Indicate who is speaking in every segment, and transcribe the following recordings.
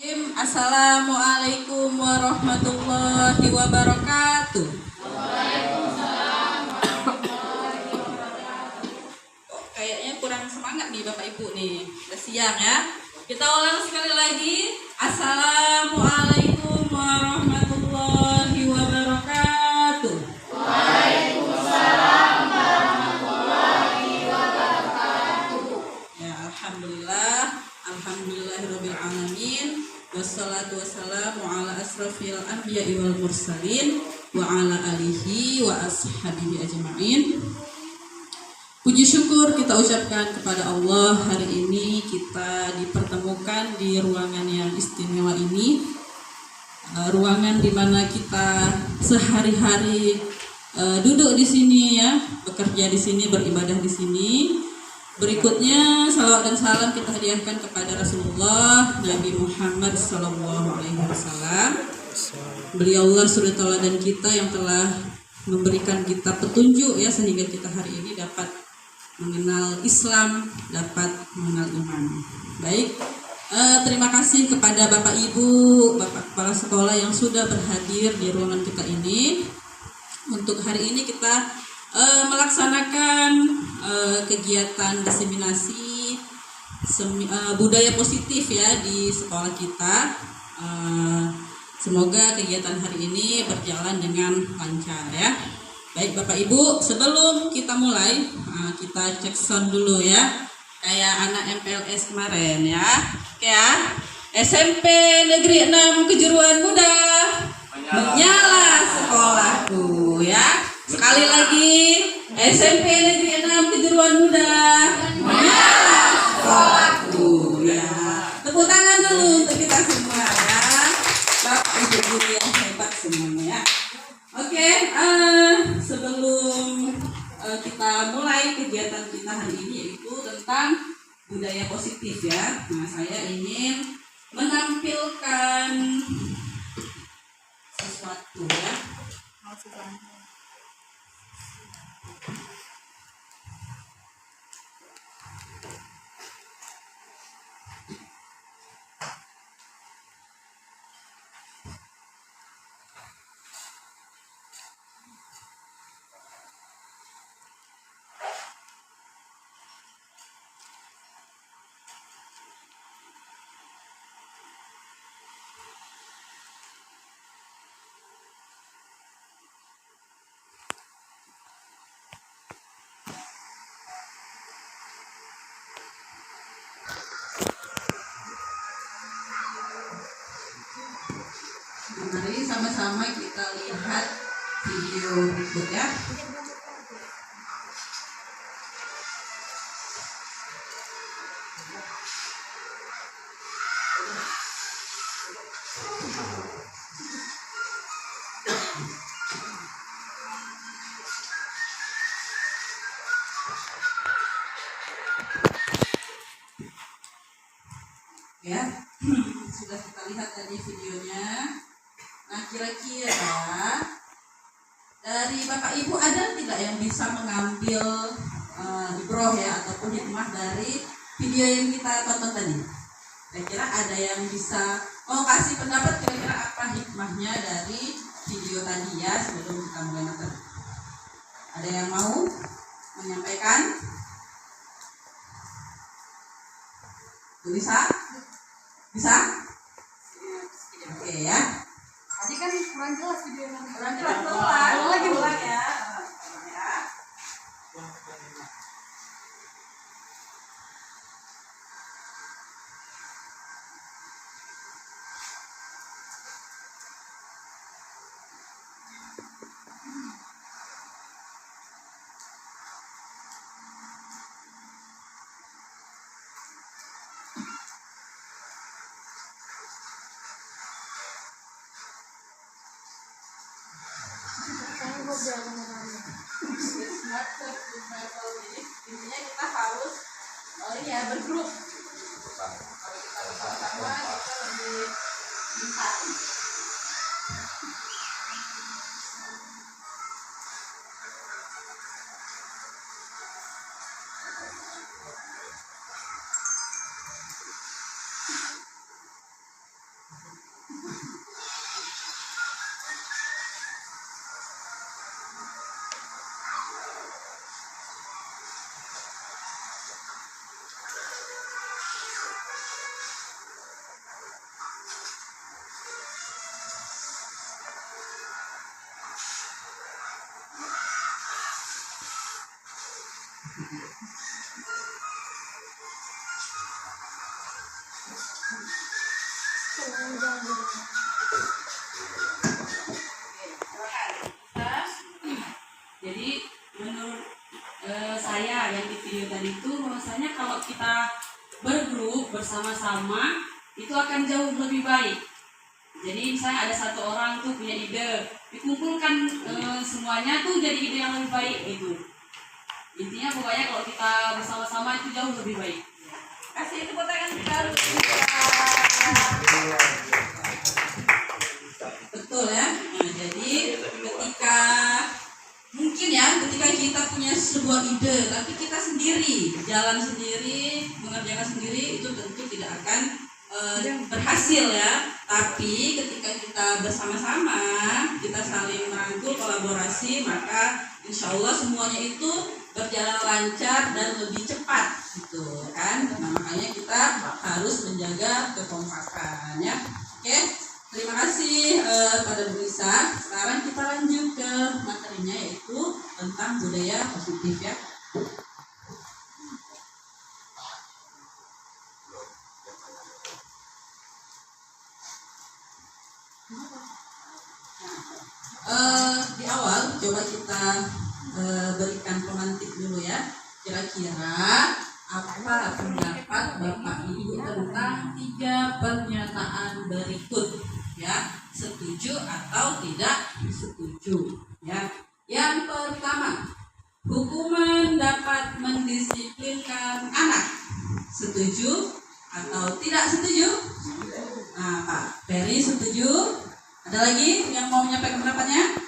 Speaker 1: Assalamualaikum warahmatullahi wabarakatuh. Kayaknya kurang semangat nih Bapak Ibu nih. Udah siang ya. Kita ulang sekali lagi. Assalamualaikum warahmatullahi wabarakatuh.
Speaker 2: Waalaikumsalam warahmatullahi wabarakatuh.
Speaker 1: Ya, alhamdulillahirabbil alamin. Wassalatu wassalamu ala asrofil anbiya'i wal mursalin wa ala alihi wa ashabihi ajma'in. Puji syukur kita ucapkan kepada Allah, hari ini kita dipertemukan di ruangan yang istimewa ini, ruangan di mana kita sehari-hari duduk di sini ya, bekerja di sini, beribadah di sini. Berikutnya salawat dan salam kita hadiahkan kepada Rasulullah Nabi Muhammad SAW. Beliaulah suri tauladan kita yang telah memberikan kita petunjuk ya, sehingga kita hari ini dapat mengenal Islam, dapat mengenal iman. Baik, terima kasih kepada Bapak Ibu, Bapak kepala sekolah yang sudah berhadir di ruangan kita ini. Untuk hari ini kita melaksanakan kegiatan diseminasi budaya positif ya di sekolah kita. Semoga kegiatan hari ini berjalan dengan lancar ya. Baik Bapak Ibu, sebelum kita mulai kita cek sound dulu ya, kayak anak MPLS kemarin ya. Oke ya. SMP Negeri 6 Kejuruan Muda, menyala sekolahku ya. Sekali lagi, SMP Negeri 6 Kejuruan Muda, menyala sekolahku ya. Tepuk tangan dulu untuk kita semua ya, Bapak Ibu guru yang hebat semuanya ya. Oke, sebelum kita mulai kegiatan kita hari ini, yaitu tentang budaya positif ya. Nah, saya ingin menampilkan sesuatu ya. Mari sama-sama kita lihat video berikut ya. Ya, sudah kita lihat tadi videonya. Nah, kira-kira dari Bapak Ibu ada tidak yang bisa mengambil ibroh ya ataupun hikmah dari video yang kita tonton tadi? Kira-kira ada yang bisa kasih pendapat kira-kira apa hikmahnya dari video tadi ya, sebelum kita mulai nonton? Ada yang mau menyampaikan? Bisa? Bisa? Oke ya.
Speaker 2: Tadi kan kurang jelas videonya.
Speaker 1: Kurang jelas, ulang lagi ya. Intinya kita harus bergrup. Kalau kita bersama-sama kita lebih bisa. Jadi menurut saya yang di video tadi itu bahwasanya kalau kita bergrup bersama-sama itu akan jauh lebih baik. Jadi misalnya ada satu orang tuh punya ide, dikumpulkan semuanya tuh jadi ide yang lebih baik gitu. Intinya pokoknya kalau kita bersama-sama itu jauh lebih baik. Kasih tepuk tangan kita harus. Betul ya. Nah, jadi ketika mungkin ya ketika kita punya sebuah ide tapi kita sendiri jalan sendiri mengerjakan sendiri itu tentu tidak akan berhasil ya. Tapi ketika kita bersama-sama kita saling merangkul kolaborasi maka insya Allah semuanya itu berjalan lancar dan lebih cepat gitu kan. Nah, makanya kita harus menjaga kekompakan ya. Oke, terima kasih pada Bu Lisa. Sekarang kita lanjut ke materinya yaitu tentang budaya positif ya. Di awal coba kita berikan pemantik dulu ya. Kira-kira apa pendapat Bapak Ibu tentang 3 pernyataan berikut ya? Setuju atau tidak setuju ya? Yang pertama, hukuman dapat mendisiplinkan anak. Setuju atau tidak setuju? Nah, Pak Ferry setuju. Ada lagi yang mau menyampaikan pendapatnya?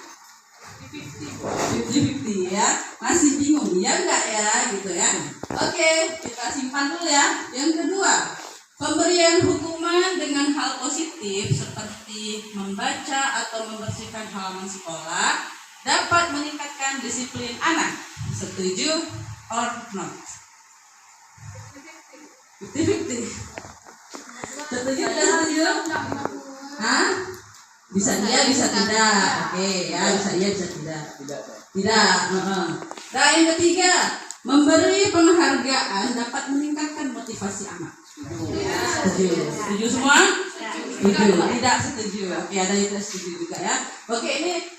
Speaker 1: 50-50 ya. Masih bingung ya enggak ya gitu ya. Oke, kita simpan dulu ya. Yang kedua, pemberian hukuman dengan hal positif seperti membaca atau membersihkan halaman sekolah dapat meningkatkan disiplin anak. Setuju or not? 50-50. Setuju tidak setuju? Hah? Bisa dia, bisa tidak. Oke ya, bisa dia, bisa tidak. Tidak. Nah, yang ketiga, memberi penghargaan dapat meningkatkan motivasi anak. Setuju. Setuju semua? Setuju. Tidak setuju. Oke, ada yang tidak setuju juga ya. Oke, ini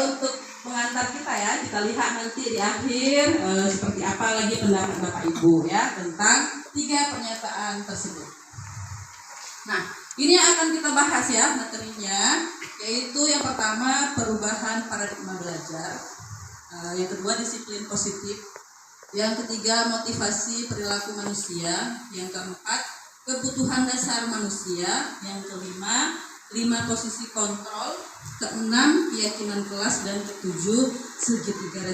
Speaker 1: untuk pengantar kita ya. Kita lihat nanti di akhir seperti apa lagi pendapat Bapak Ibu ya tentang 3 pernyataan tersebut. Nah, ini yang akan kita bahas ya materinya, yaitu yang pertama perubahan paradigma belajar, yang kedua disiplin positif, yang ketiga motivasi perilaku manusia, yang keempat kebutuhan dasar manusia, yang kelima 5 posisi kontrol, keenam keyakinan kelas, dan ketujuh segitiga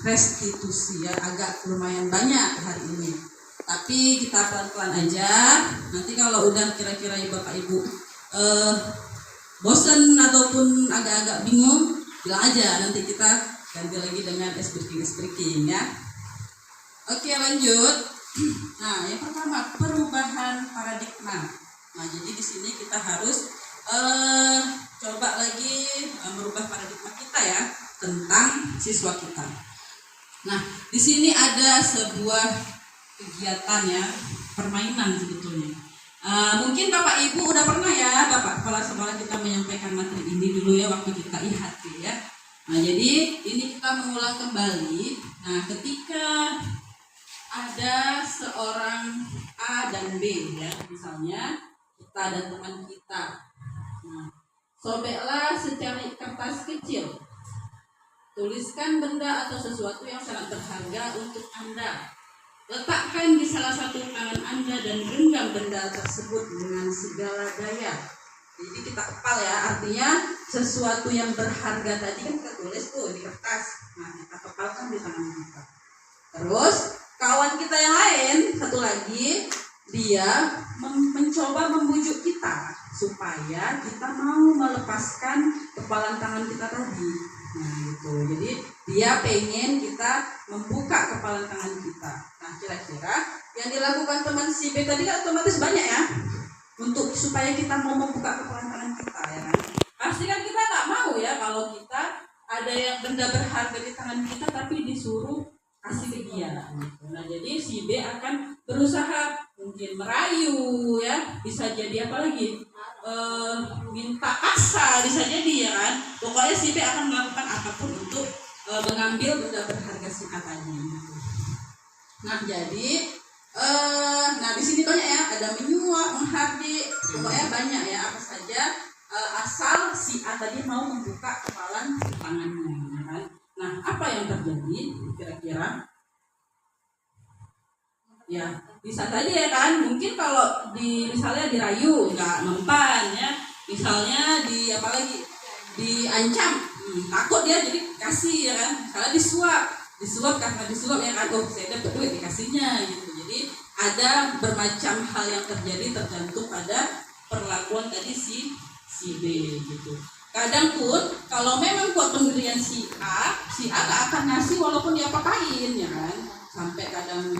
Speaker 1: restitusi ya. Agak lumayan banyak hari ini. Tapi kita pelan-pelan aja. Nanti kalau udah kira-kira ya Bapak Ibu bosan ataupun agak-agak bingung, bilang aja. Nanti kita ganti lagi dengan ice breaking ya. Oke, lanjut. Nah, yang pertama perubahan paradigma. Nah, jadi di sini kita harus coba lagi merubah paradigma kita ya tentang siswa kita. Nah, di sini ada sebuah kegiatan ya, permainan sebetulnya. Mungkin Bapak Ibu udah pernah ya Bapak kepala sekolah kita menyampaikan materi ini dulu ya waktu kita IHT ya. Nah, jadi ini kita mengulang kembali. Nah, ketika ada seorang A dan B ya, misalnya kita dan teman kita. Nah, sobeklah secari kertas kecil. Tuliskan benda atau sesuatu yang sangat berharga untuk Anda. Letakkan di salah satu tangan Anda dan genggam benda tersebut dengan segala daya. Jadi kita kepal ya, artinya sesuatu yang berharga tadi kan kita tulis tuh di kertas. Nah, kita kepalkan di tangan kita. Terus kawan kita yang lain satu lagi dia mencoba membujuk kita supaya kita mau melepaskan kepalan tangan kita tadi. Nah gitu, jadi dia pengen kita membuka kepalan tangan kita. Nah kira-kira yang dilakukan teman si B tadi kan otomatis banyak ya, untuk supaya kita mau membuka kepalan tangan kita ya kan. Pasti kan kita nggak mau ya kalau kita ada yang benda berharga di tangan kita tapi disuruh kasih ke dia gitu. Nah jadi si B akan berusaha mungkin merayu ya, bisa jadi apa lagi, minta paksa bisa jadi ya kan. Pokoknya si B akan melakukan apapun untuk mengambil benda berharga si A tadi gitu. Nah jadi nah di sini banyak ya, ada menyuap, menghardik, pokoknya banyak ya, apa saja asal si A tadi mau membuka kepalan tangannya ya kan. Nah apa yang terjadi kira-kira? Ya bisa saja ya kan, mungkin kalau misalnya dirayu nggak mempan ya, misalnya apalagi diancam, takut dia jadi kasih ya kan, misalnya disuap karena disuap ya kan, oh saya dapat duit dikasihnya gitu. Jadi ada bermacam hal yang terjadi tergantung pada perlakuan tadi si B gitu. Kadang pun kalau memang kuat pendirian si A gak akan ngasih walaupun dia apain ya kan, sampai kadang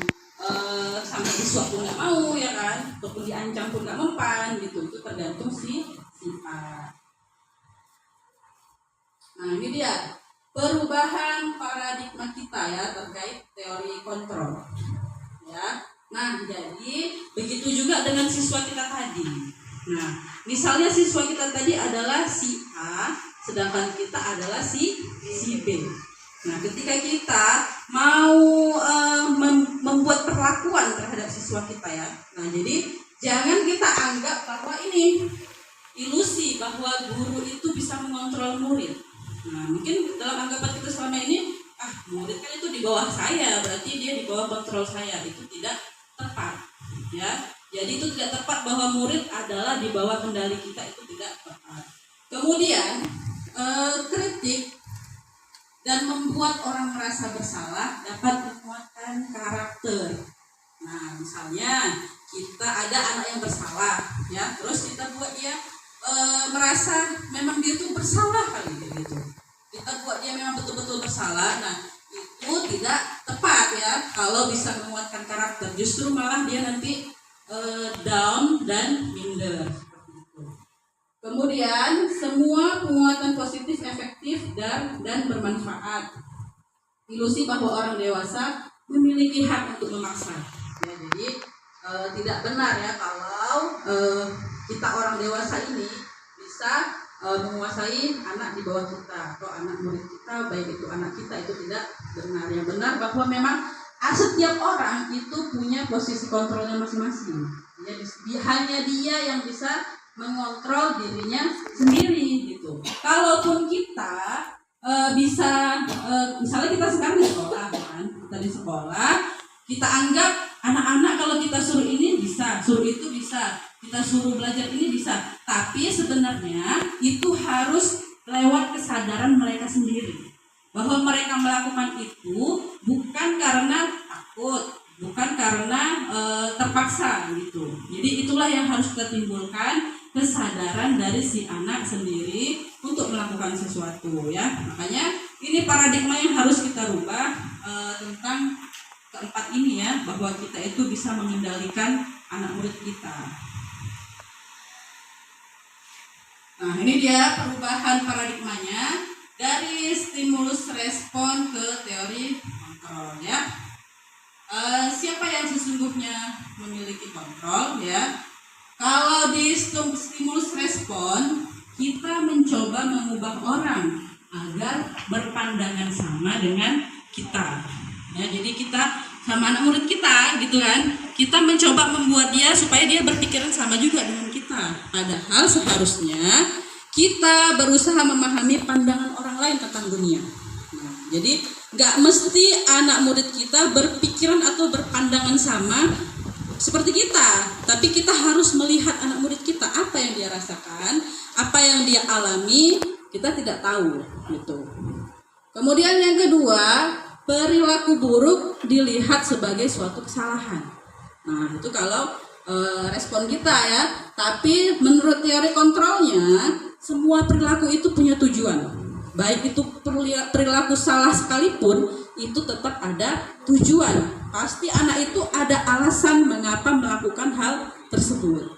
Speaker 1: sampai disuap pun nggak mau ya kan, ataupun diancam pun nggak mempan gitu. Itu tergantung si A. Nah ini dia perubahan paradigma kita ya terkait teori kontrol ya. Nah jadi begitu juga dengan siswa kita tadi. Nah misalnya siswa kita tadi adalah si A, sedangkan kita adalah si B. Nah ketika kita mau membuat perlakuan terhadap siswa kita ya, nah jadi jangan kita anggap bahwa ini ilusi bahwa guru itu bisa mengontrol murid. Nah mungkin dalam anggapan kita selama ini, murid kan itu di bawah saya, berarti dia di bawah kontrol saya. Itu tidak tepat ya. Jadi itu tidak tepat bahwa murid adalah di bawah kendali kita, itu tidak tepat. Kemudian kritik dan membuat orang merasa bersalah dapat menguatkan karakter. Nah misalnya kita ada anak yang bersalah ya, terus kita buat dia merasa memang dia itu bersalah kali gitu. Kita buat dia memang betul-betul bersalah. Nah itu tidak tepat ya kalau bisa menguatkan karakter, justru malah dia nanti down dan minder. Kemudian semua penguatan positif efektif dan bermanfaat. Ilusi bahwa orang dewasa memiliki hak untuk memaksa. Ya, jadi tidak benar ya kalau kita orang dewasa ini bisa menguasai anak di bawah kita atau anak murid kita, baik itu anak kita, itu tidak benar. Yang benar bahwa memang setiap orang itu punya posisi kontrolnya masing-masing. Ya, hanya dia yang bisa mengontrol dirinya sendiri gitu. Kalaupun kita bisa misalnya kita sekarang di sekolah kan, kita di sekolah, kita anggap anak-anak kalau kita suruh ini bisa, suruh itu bisa, kita suruh belajar ini bisa, tapi sebenarnya itu harus lewat kesadaran mereka sendiri bahwa mereka melakukan itu bukan karena takut, bukan karena terpaksa gitu. Jadi itulah yang harus kita timbulkan, kesadaran dari si anak sendiri untuk melakukan sesuatu ya. Makanya ini paradigma yang harus kita rubah tentang keempat ini ya, bahwa kita itu bisa mengendalikan anak murid kita. Nah ini dia perubahan paradigmanya dari stimulus respon ke teori kontrol ya. Siapa yang sesungguhnya memiliki kontrol ya? Kalau di stimulus respon, kita mencoba mengubah orang agar berpandangan sama dengan kita. Ya, jadi kita sama anak murid kita gitu kan, kita mencoba membuat dia supaya dia berpikiran sama juga dengan kita. Padahal seharusnya kita berusaha memahami pandangan orang lain tentang dunia. Nah, jadi nggak mesti anak murid kita berpikiran atau berpandangan sama seperti kita, tapi kita harus melihat anak murid kita, apa yang dia rasakan, apa yang dia alami, kita tidak tahu gitu. Kemudian yang kedua, perilaku buruk dilihat sebagai suatu kesalahan. Nah itu kalau respon kita ya. Tapi menurut teori kontrolnya, semua perilaku itu punya tujuan. Baik itu perilaku salah sekalipun, itu tetap ada tujuan. Pasti anak itu ada alasan mengapa melakukan hal tersebut.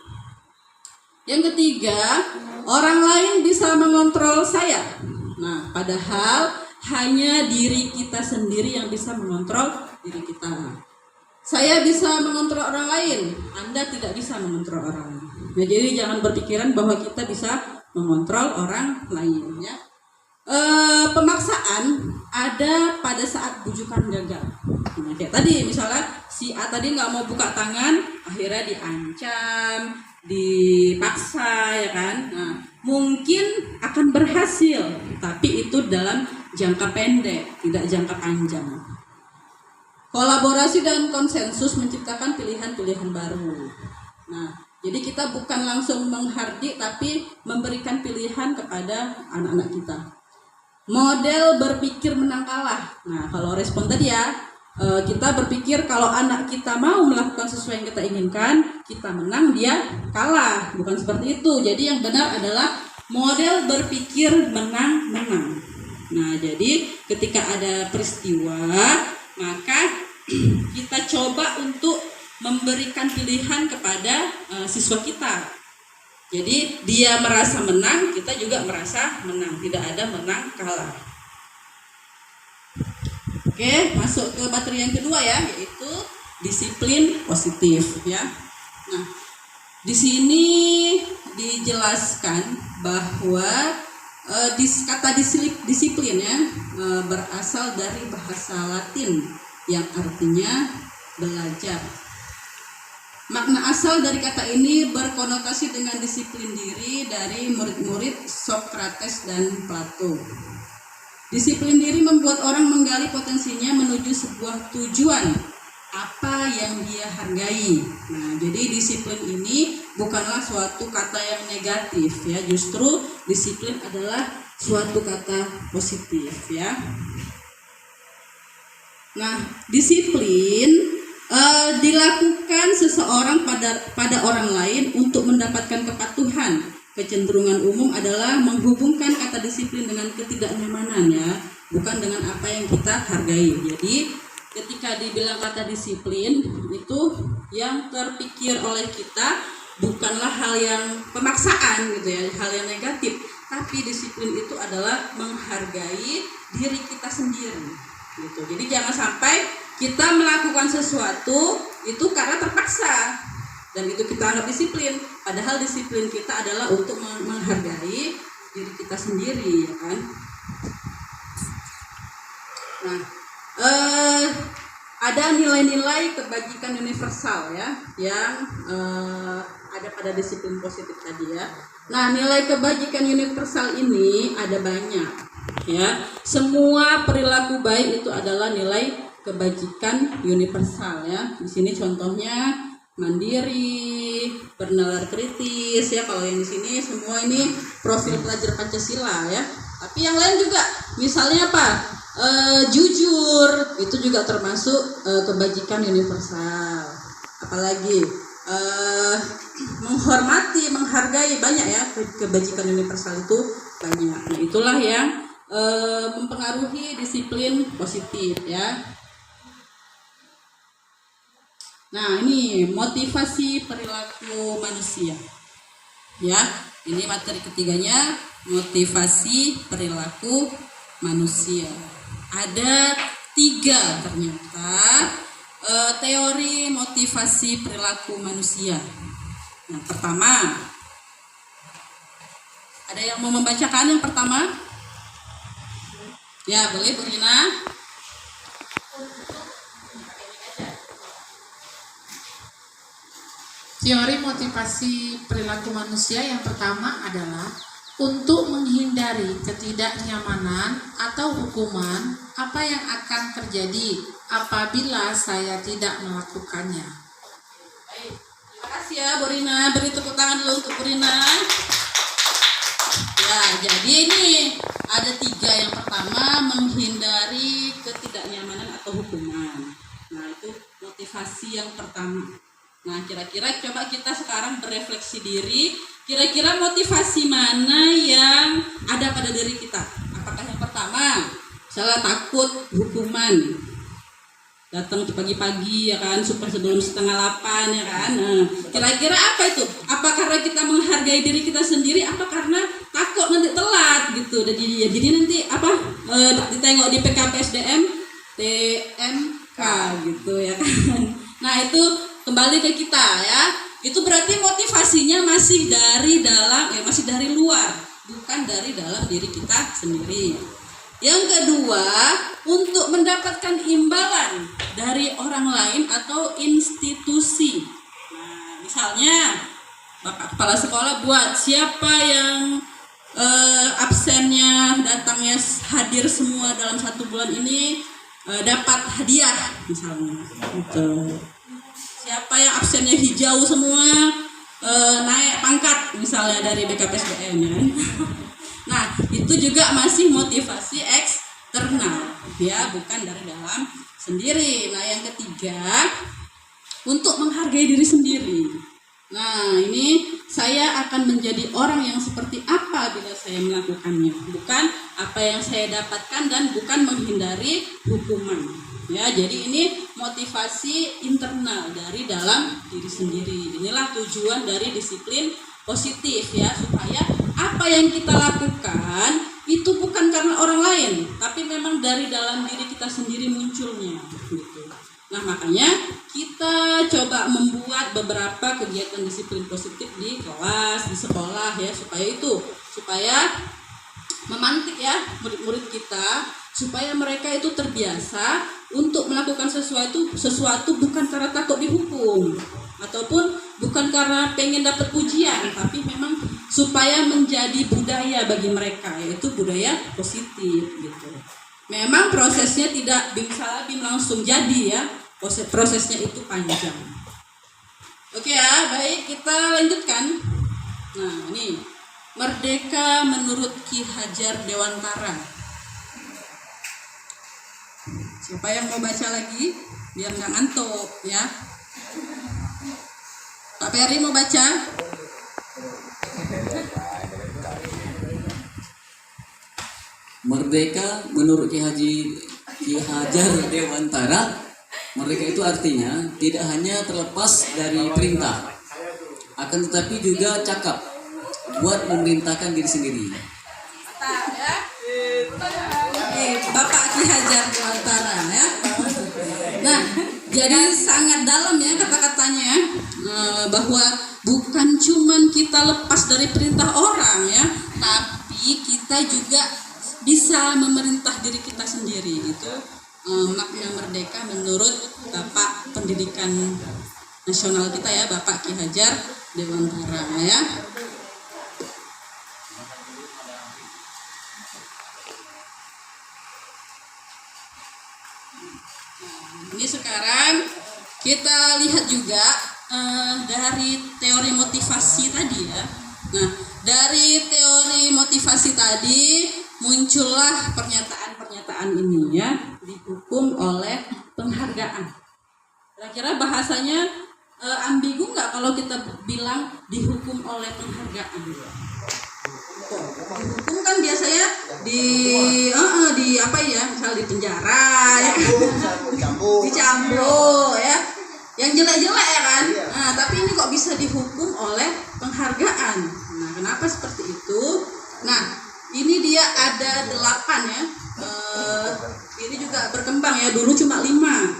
Speaker 1: Yang ketiga, orang lain bisa mengontrol saya. Nah, padahal hanya diri kita sendiri yang bisa mengontrol diri kita. Saya bisa mengontrol orang lain, Anda tidak bisa mengontrol orang lain. Nah, jadi jangan berpikiran bahwa kita bisa mengontrol orang lain ya. Pemaksaan ada pada saat bujukan gagal. Nah, kayak tadi misalnya si A tadi nggak mau buka tangan, akhirnya diancam, dipaksa ya kan. Nah, mungkin akan berhasil, tapi itu dalam jangka pendek, tidak jangka panjang. Kolaborasi dan konsensus menciptakan pilihan-pilihan baru. Nah, jadi kita bukan langsung menghardik, tapi memberikan pilihan kepada anak-anak kita. Model berpikir menang kalah. Nah, kalau respon tadi ya, kita berpikir kalau anak kita mau melakukan sesuai yang kita inginkan, kita menang, dia kalah. Bukan seperti itu. Jadi yang benar adalah model berpikir menang-menang. Nah, jadi ketika ada peristiwa, maka kita coba untuk memberikan pilihan kepada siswa kita. Jadi dia merasa menang, kita juga merasa menang. Tidak ada menang kalah. Oke, masuk ke materi yang kedua ya, yaitu disiplin positif ya. Nah, di sini dijelaskan bahwa kata disiplin ya berasal dari bahasa Latin yang artinya belajar. Makna asal dari kata ini berkonotasi dengan disiplin diri dari murid-murid Socrates dan Plato. Disiplin diri membuat orang menggali potensinya menuju sebuah tujuan apa yang dia hargai. Nah, jadi disiplin ini bukanlah suatu kata yang negatif ya, justru disiplin adalah suatu kata positif ya. Nah, disiplin dilakukan seseorang pada orang lain untuk mendapatkan kepatuhan. Kecenderungan umum adalah menghubungkan kata disiplin dengan ketidaknyamanan ya, bukan dengan apa yang kita hargai. Jadi ketika dibilang kata disiplin itu yang terpikir oleh kita bukanlah hal yang pemaksaan gitu ya, hal yang negatif, tapi disiplin itu adalah menghargai diri kita sendiri gitu. Jadi jangan sampai kita melakukan sesuatu itu karena terpaksa dan itu kita anggap disiplin, padahal disiplin kita adalah untuk menghargai diri kita sendiri ya kan. Nah, ada nilai-nilai kebajikan universal ya yang ada pada disiplin positif tadi ya. Nah, nilai kebajikan universal ini ada banyak ya. Semua perilaku baik itu adalah nilai kebajikan universal ya. Di sini contohnya mandiri, bernalar kritis ya. Kalau yang di sini semua ini profil pelajar Pancasila ya. Tapi yang lain juga, misalnya apa? Jujur, itu juga termasuk kebajikan universal. Apalagi menghormati, menghargai, banyak ya kebajikan universal itu banyak. Nah, itulah yang mempengaruhi disiplin positif ya. Nah, ini motivasi perilaku manusia. Ya, ini materi ketiganya, motivasi perilaku manusia. Ada 3 ternyata teori motivasi perilaku manusia. Nah, pertama, ada yang mau membacakan yang pertama? Ya, boleh Bu Rina.
Speaker 3: Teori motivasi perilaku manusia yang pertama adalah untuk menghindari ketidaknyamanan atau hukuman apa yang akan terjadi apabila saya tidak melakukannya.
Speaker 1: Baik, terima kasih ya Bu Rina. Beri tepuk tangan dulu untuk Bu Rina. Ya, jadi ini ada 3. Yang pertama, menghindari ketidaknyamanan atau hukuman. Nah, itu motivasi yang pertama. Nah, kira-kira coba kita sekarang berefleksi diri, kira-kira motivasi mana yang ada pada diri kita? Apakah yang pertama, misalnya takut hukuman, datang pagi-pagi ya kan, super sebelum 7:30 ya kan. Nah, kira-kira apa itu? Apa karena kita menghargai diri kita sendiri? Apa karena takut nanti telat gitu? Jadi nanti apa? Ditengok di PKPSDM, TMK gitu ya kan. Nah, itu kembali ke kita ya. Itu berarti motivasinya masih dari luar, bukan dari dalam diri kita sendiri. Yang kedua, untuk mendapatkan imbalan dari orang lain atau institusi. Nah, misalnya Bapak Kepala Sekolah buat siapa yang absennya datangnya hadir semua dalam 1 bulan ini dapat hadiah misalnya. Gitu. Siapa yang absennya hijau semua naik pangkat misalnya dari BKPSDM ya. Nah, itu juga masih motivasi eksternal ya, bukan dari dalam sendiri. Nah, yang ketiga, untuk menghargai diri sendiri. Nah, ini saya akan menjadi orang yang seperti apa bila saya melakukannya, bukan apa yang saya dapatkan dan bukan menghindari hukuman. Ya, jadi ini motivasi internal dari dalam diri sendiri. Inilah tujuan dari disiplin positif ya, supaya apa yang kita lakukan itu bukan karena orang lain, tapi memang dari dalam diri kita sendiri munculnya gitu. Nah, makanya kita coba membuat beberapa kegiatan disiplin positif di kelas, di sekolah ya, supaya memantik ya murid-murid kita, supaya mereka itu terbiasa untuk melakukan sesuatu bukan karena takut dihukum ataupun bukan karena pengen dapat pujian, tapi memang supaya menjadi budaya bagi mereka, yaitu budaya positif gitu. Memang prosesnya tidak bim langsung jadi ya, prosesnya itu panjang. Oke ya, baik, kita lanjutkan. Nah, ini Merdeka menurut Ki Hajar Dewantara. Siapa yang mau baca lagi biar nggak ngantuk ya? Pak Peri mau baca?
Speaker 4: Merdeka menurut Ki Hajar Dewantara, merdeka itu artinya tidak hanya terlepas dari perintah, akan tetapi juga cakap buat memerintahkan diri sendiri.
Speaker 1: Ya. Bapak Ki Hajar Dewantara ya. Nah, jadi sangat dalam ya kata-katanya, bahwa bukan cuman kita lepas dari perintah orang ya, tapi kita juga bisa memerintah diri kita sendiri. Itu makna merdeka menurut Bapak Pendidikan Nasional kita ya, Bapak Ki Hajar Dewantara ya. Ini sekarang kita lihat juga dari teori motivasi tadi ya. Nah, dari teori motivasi tadi muncullah pernyataan-pernyataan ini ya, dihukum oleh penghargaan. Kira-kira bahasanya ambigu nggak kalau kita bilang dihukum oleh penghargaan? Dihukum kan biasanya di apa ya, misal di penjara ya, dicambuk ya, yang jelek-jelek ya kan. Nah, tapi ini kok bisa dihukum oleh penghargaan. Nah, kenapa seperti itu? Nah, ini dia ada 8 ya. Ini juga berkembang ya, dulu cuma 5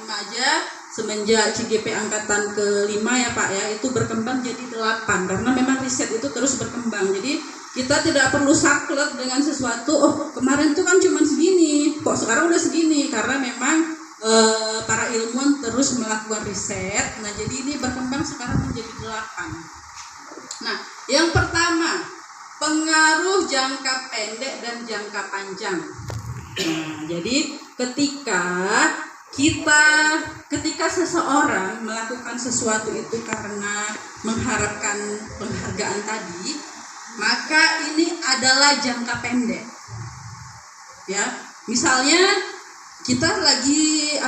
Speaker 1: aja. Semenjak CGP angkatan ke-5 ya Pak ya, itu berkembang jadi 8 karena memang riset itu terus berkembang. Jadi kita tidak perlu saklek dengan sesuatu, oh kemarin itu kan cuma segini, kok sekarang udah segini, karena memang para ilmuwan terus melakukan riset. Nah, jadi ini berkembang sekarang menjadi 8. Nah, yang pertama, pengaruh jangka pendek dan jangka panjang. Nah, jadi ketika seseorang melakukan sesuatu itu karena mengharapkan penghargaan tadi, maka ini adalah jangka pendek. Ya, misalnya kita lagi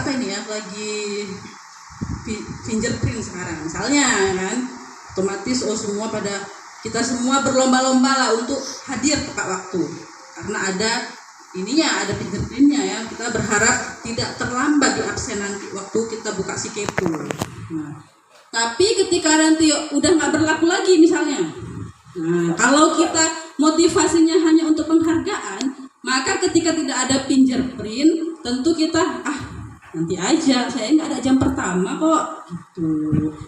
Speaker 1: fingerprint sekarang misalnya kan, otomatis kita semua berlomba-lomba lah untuk hadir tepat waktu karena ada fingerprintnya ya. Kita berharap tidak terlambat di absen nanti waktu kita buka si kepo. Nah, tapi ketika nanti udah nggak berlaku lagi misalnya, nah kalau kita motivasinya hanya untuk penghargaan, maka ketika tidak ada fingerprint tentu kita nanti aja, saya nggak ada jam pertama kok gitu.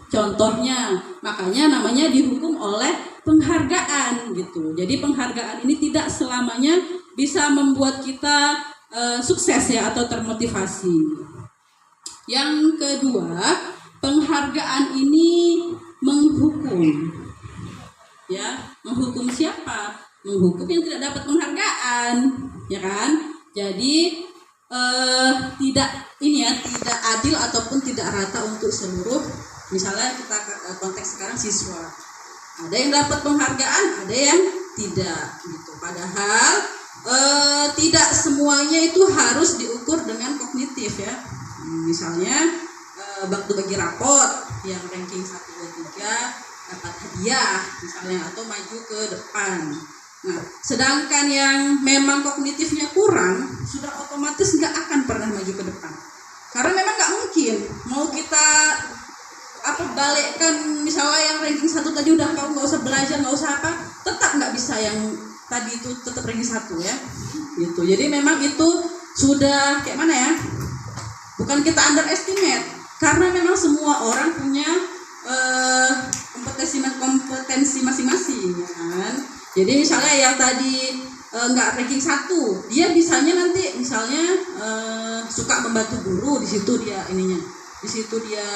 Speaker 1: Contohnya, makanya namanya dihukum oleh penghargaan gitu. Jadi penghargaan ini tidak selamanya bisa membuat kita sukses ya atau termotivasi. Yang kedua, penghargaan ini menghukum. Ya, menghukum siapa? Menghukum yang tidak dapat penghargaan, ya kan? Jadi tidak adil ataupun tidak rata untuk seluruh, misalnya kita konteks sekarang siswa, ada yang dapat penghargaan, ada yang tidak gitu. Padahal tidak semuanya itu harus diukur dengan kognitif ya. Misalnya waktu bagi raport yang ranking 1, 2, 3 dapat hadiah misalnya atau maju ke depan. Nah, sedangkan yang memang kognitifnya kurang sudah otomatis nggak akan pernah maju ke depan. Karena memang nggak mungkin mau kita balikkan misalnya yang ranking 1 tadi udah kamu nggak usah belajar, nggak usah tetap nggak bisa yang tadi itu tetap ranking 1 ya. Gitu. Jadi memang itu sudah kayak mana ya? Bukan kita underestimate, karena memang semua orang punya kompetensi masing-masing ya kan. Jadi misalnya yang tadi nggak ranking 1, dia bisanya nanti misalnya suka membantu guru, di situ dia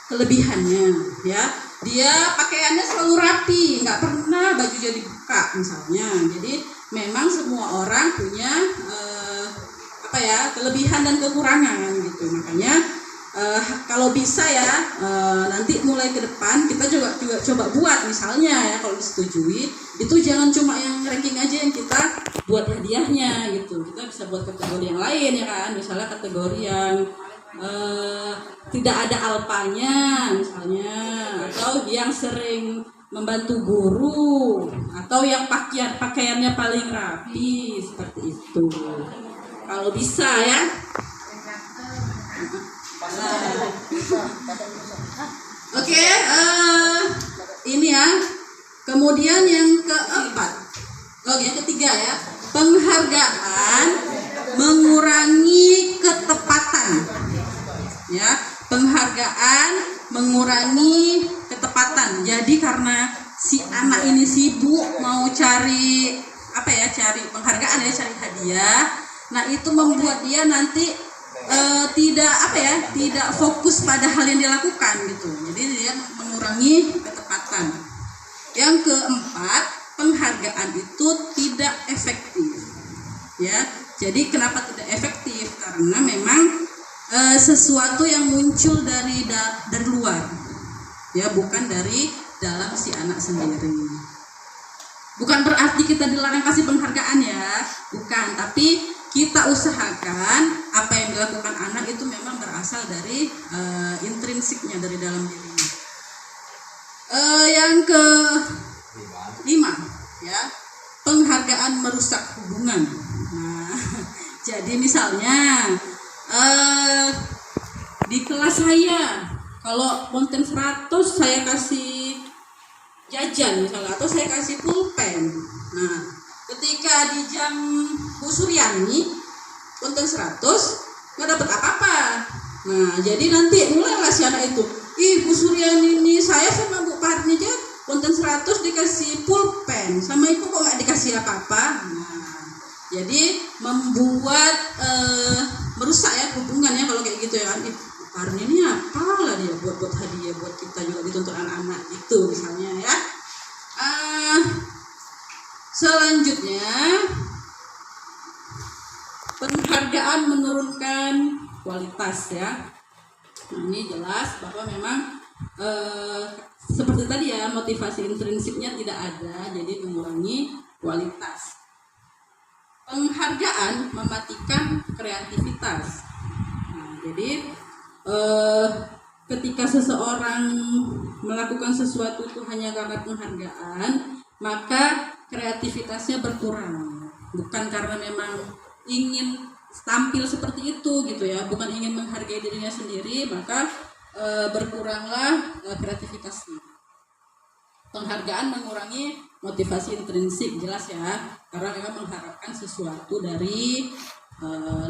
Speaker 1: kelebihannya ya. Dia pakaiannya selalu rapi, nggak pernah bajunya dibuka misalnya. Jadi memang semua orang punya kelebihan dan kekurangan gitu. Makanya kalau bisa ya nanti mulai ke depan kita juga coba buat misalnya ya, kalau disetujui itu jangan cuma yang ranking aja yang kita buat hadiahnya gitu. Kita bisa buat kategori yang lain ya kan, misalnya kategori yang tidak ada alpanya misalnya, atau yang sering membantu guru, atau yang pakaiannya paling rapi seperti itu. Kalau bisa ya. Oke, ini ya. Kemudian yang keempat, yang ketiga ya, penghargaan mengurangi ketepatan. Ya, penghargaan mengurangi ketepatan. Jadi karena si anak ini sibuk mau cari penghargaan ya, cari hadiah. Nah, itu membuat dia nanti tidak fokus pada hal yang dilakukan gitu. Jadi dia mengurangi ketepatan. Yang keempat, penghargaan itu tidak efektif. Ya, jadi kenapa tidak efektif? Karena memang sesuatu yang muncul dari luar, ya, bukan dari dalam si anak sendiri. Bukan berarti kita dilarang kasih penghargaan ya, bukan. Tapi kita usahakan apa yang dilakukan anak itu memang berasal dari intrinsiknya, dari dalam dirinya. Yang kelima ya, penghargaan merusak hubungan. Nah, jadi misalnya di kelas saya kalau konten 100 saya kasih jajan misalnya, atau saya kasih pulpen. Nah, ketika di jam Bu Suryani konten 100 nggak dapat apa-apa. Nah, jadi nanti mulailah si anak itu, Bu Suryani ini saya sama Bu Parni aja konten 100 dikasih pulpen, sama ibu kok nggak dikasih apa-apa. Nah, jadi membuat merusak ya hubungannya kalau kayak gitu ya. Parni ini apalah dia buat hadiah buat kita juga ditonton anak-anak itu misalnya ya. Selanjutnya, penghargaan menurunkan kualitas ya. Nah, ini jelas bahwa memang seperti tadi ya, motivasi intrinsiknya tidak ada, jadi mengurangi kualitas. Penghargaan mematikan kreativitas. Nah, jadi ketika seseorang melakukan sesuatu itu hanya karena penghargaan, maka kreativitasnya berkurang. Bukan karena memang ingin tampil seperti itu gitu ya, bukan ingin menghargai dirinya sendiri, maka berkuranglah kreativitasnya. Penghargaan mengurangi motivasi intrinsik, jelas ya, karena memang mengharapkan sesuatu dari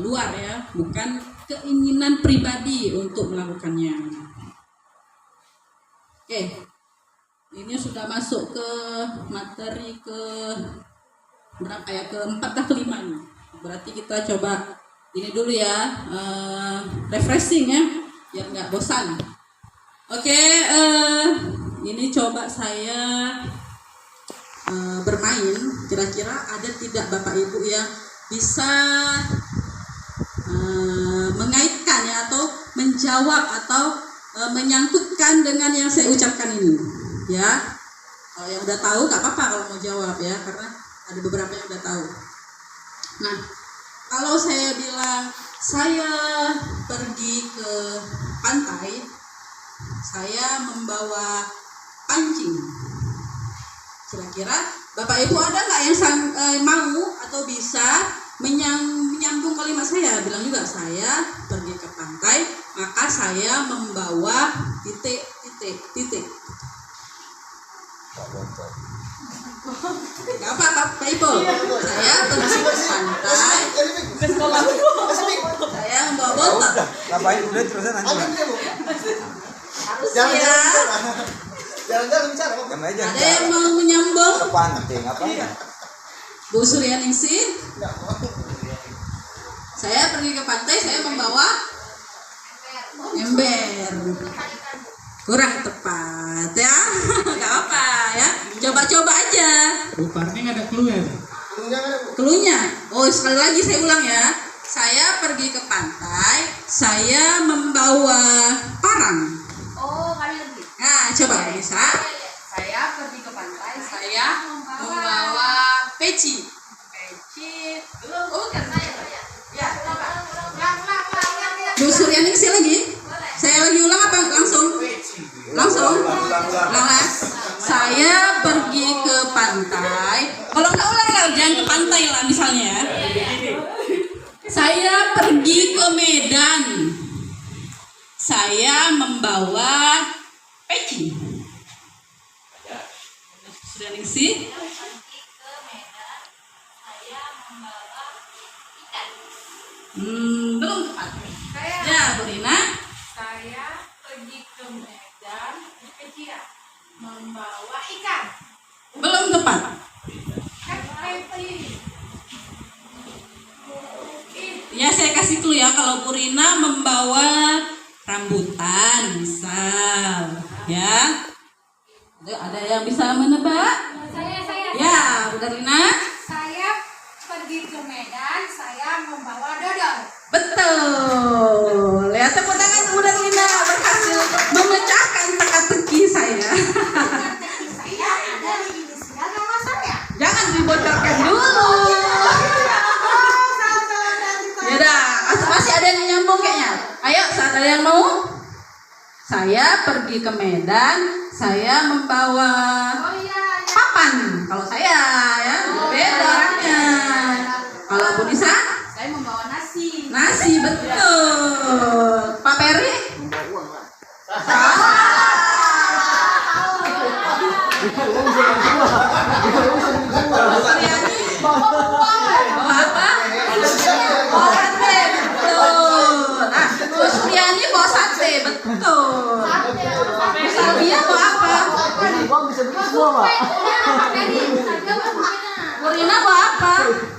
Speaker 1: luar ya, bukan keinginan pribadi untuk melakukannya. Oke, ini sudah masuk ke materi ke berapa ya, keempat atau kelima nih. Berarti kita coba ini dulu ya, refreshing ya, biar nggak bosan. Oke, ini coba saya bermain. Kira-kira ada tidak Bapak Ibu yang bisa mengaitkan ya, atau menjawab atau menyangkutkan dengan yang saya ucapkan ini ya. Kalau yang udah tahu nggak apa-apa kalau mau jawab ya, karena ada beberapa yang udah tahu. Nah, kalau saya bilang saya pergi ke pantai, saya membawa pancing, kira-kira Bapak Ibu ada nggak yang mau atau bisa menyambung kalimat saya? Bilang juga, saya pergi ke pantai, maka saya membawa titik. Gak apa Bapak Ibu, saya pergi ke pantai, saya membawa botol.
Speaker 5: Ngapain udah terusan nanti?
Speaker 1: Harus ya.
Speaker 5: Jangan bicara.
Speaker 1: Ada yang mau menyambung?
Speaker 5: Depan nanti ngapain?
Speaker 1: Bu Suryaningsih, saya pergi ke pantai, saya membawa ember. Kurang tepat ya, nggak apa ya. Coba-coba aja.
Speaker 6: Bu Parni nggak ada clue ya?
Speaker 1: Cluenya, oh sekali lagi saya ulang ya. Saya pergi ke pantai, saya membawa parang.
Speaker 2: Oh, kali lagi.
Speaker 1: Nah, coba bisa.
Speaker 2: Saya pergi ke pantai,
Speaker 1: Saya membawa peci.
Speaker 2: belum. Oh, kan saya.
Speaker 1: Ya, coba.
Speaker 2: Ulang.
Speaker 1: Bu Suryaningsih lagi. Saya lagi ulang apa langsung? Langsung. Ulang. Saya pergi ke pantai. Kalau nggak ulang lah, jangan ke pantai lah misalnya. Saya pergi ke Medan. Saya membawa peci. Suryaningsih. Belum tepat. Ya, Bu Rina.
Speaker 3: Saya pergi ke Medan, kecil, membawa ikan.
Speaker 1: Belum tepat. Ya, saya kasih clue ya, kalau Bu Rina membawa rambutan misal, ya. Ada yang bisa menebak?
Speaker 2: Saya.
Speaker 1: Ya, Bu Rina.
Speaker 2: Saya pergi ke Medan, saya membawa dodol.
Speaker 1: Betul. Ya, tepuk tangan Bu Rina, berhasil memecahkan teka-teki saya.
Speaker 2: Saya ada di inisial nama saya.
Speaker 1: Jangan dibocorkan dulu. Ya dah, masih ada yang nyambung kayaknya. Ayo, saat ada yang mau. Saya pergi ke Medan, saya membawa
Speaker 2: Oh iya.
Speaker 1: papan. Kalau saya ya, beda orangnya. Kalau Bu Nisa,
Speaker 2: Saya membawa nasi.
Speaker 1: nasi, betul. Pak Peri? Bawa apa? Bawa sate, betul. Nah, Bu Suryani bawa sate, betul. Bu Salvia bawa apa? Bu Rina bawa apa?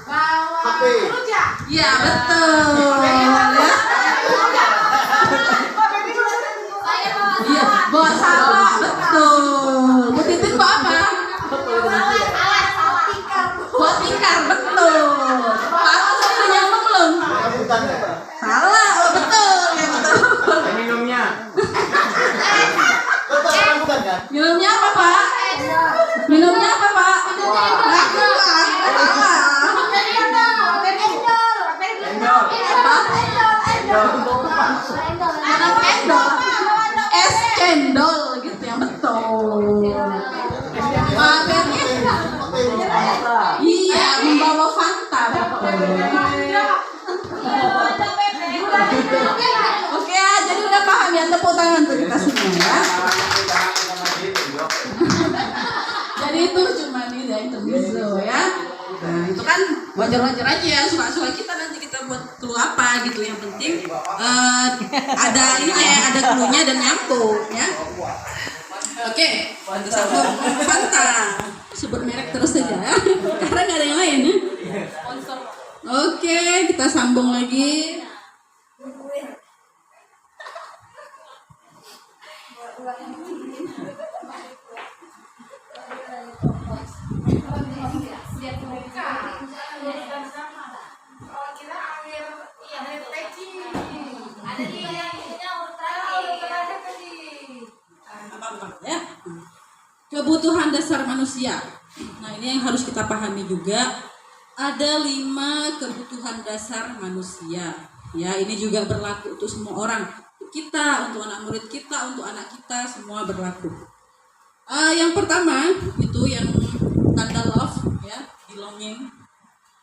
Speaker 2: Bawa rujak.
Speaker 1: Iya, betul. Ya. Iya, bawa salak, betul. Bu Titin bawa apa? Bawa tikar, betul. Pak Agus sudah nyambung belum? Salah, oh, betul, ya betul.
Speaker 5: Minumnya.
Speaker 1: Minumnya apa, Pak? Minumnya apa, Pak? Nggak keluar, salah. Apa? Iya, membawa Fanta. Oke ya, jadi udah paham ya, tepuk tangan untuk kita semua ya. Jadi itu cuma nih ya intermezzo ya. Nah itu kan wajar-wajar aja ya, suka-suka kita nanti kita buat clue apa gitu. Yang penting ada ini ya, ada clue-nya dan nyambung ya. Oke, sambung Fanta. Sebut merek terus saja ya, karena nggak ada yang lain ya. Oke, kita sambung lagi. Ya. Kebutuhan dasar manusia. Nah ini yang harus kita pahami juga. Ada 5 kebutuhan dasar manusia. Ya ini juga berlaku untuk semua orang. Untuk kita, untuk anak murid kita, untuk anak kita, semua berlaku. Yang pertama itu yang tanda love, ya, belonging.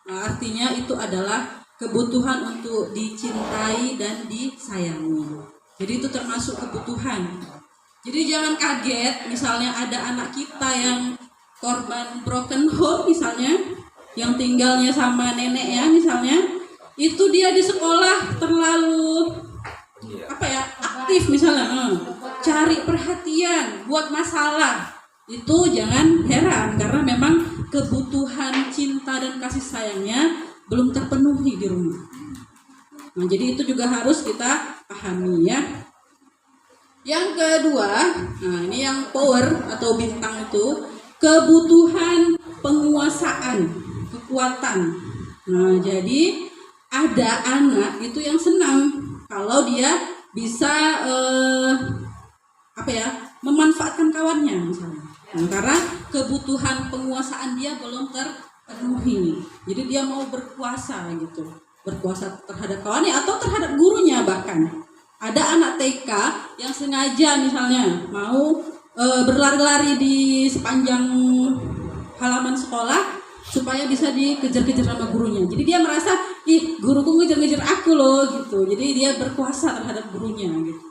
Speaker 1: Nah, artinya itu adalah kebutuhan untuk dicintai dan disayangi. Jadi itu termasuk kebutuhan. Jadi jangan kaget misalnya ada anak kita yang korban broken home misalnya, yang tinggalnya sama nenek ya misalnya, itu dia di sekolah terlalu aktif misalnya, cari perhatian, buat masalah. Itu jangan heran karena memang kebutuhan cinta dan kasih sayangnya belum terpenuhi di rumah. Nah, jadi itu juga harus kita pahami ya. Yang kedua, nah ini yang power atau bintang itu, kebutuhan penguasaan, kekuatan. Nah, jadi ada anak itu yang senang kalau dia bisa memanfaatkan kawannya misalnya. Nah, karena kebutuhan penguasaan dia belum terpenuhi. Jadi dia mau berkuasa gitu. Berkuasa terhadap kawannya atau terhadap gurunya bahkan. Ada anak TK yang sengaja misalnya mau berlari-lari di sepanjang halaman sekolah supaya bisa dikejar-kejar sama gurunya. Jadi dia merasa, ih guruku ngejar-ngejar aku loh gitu. Jadi dia berkuasa terhadap gurunya gitu.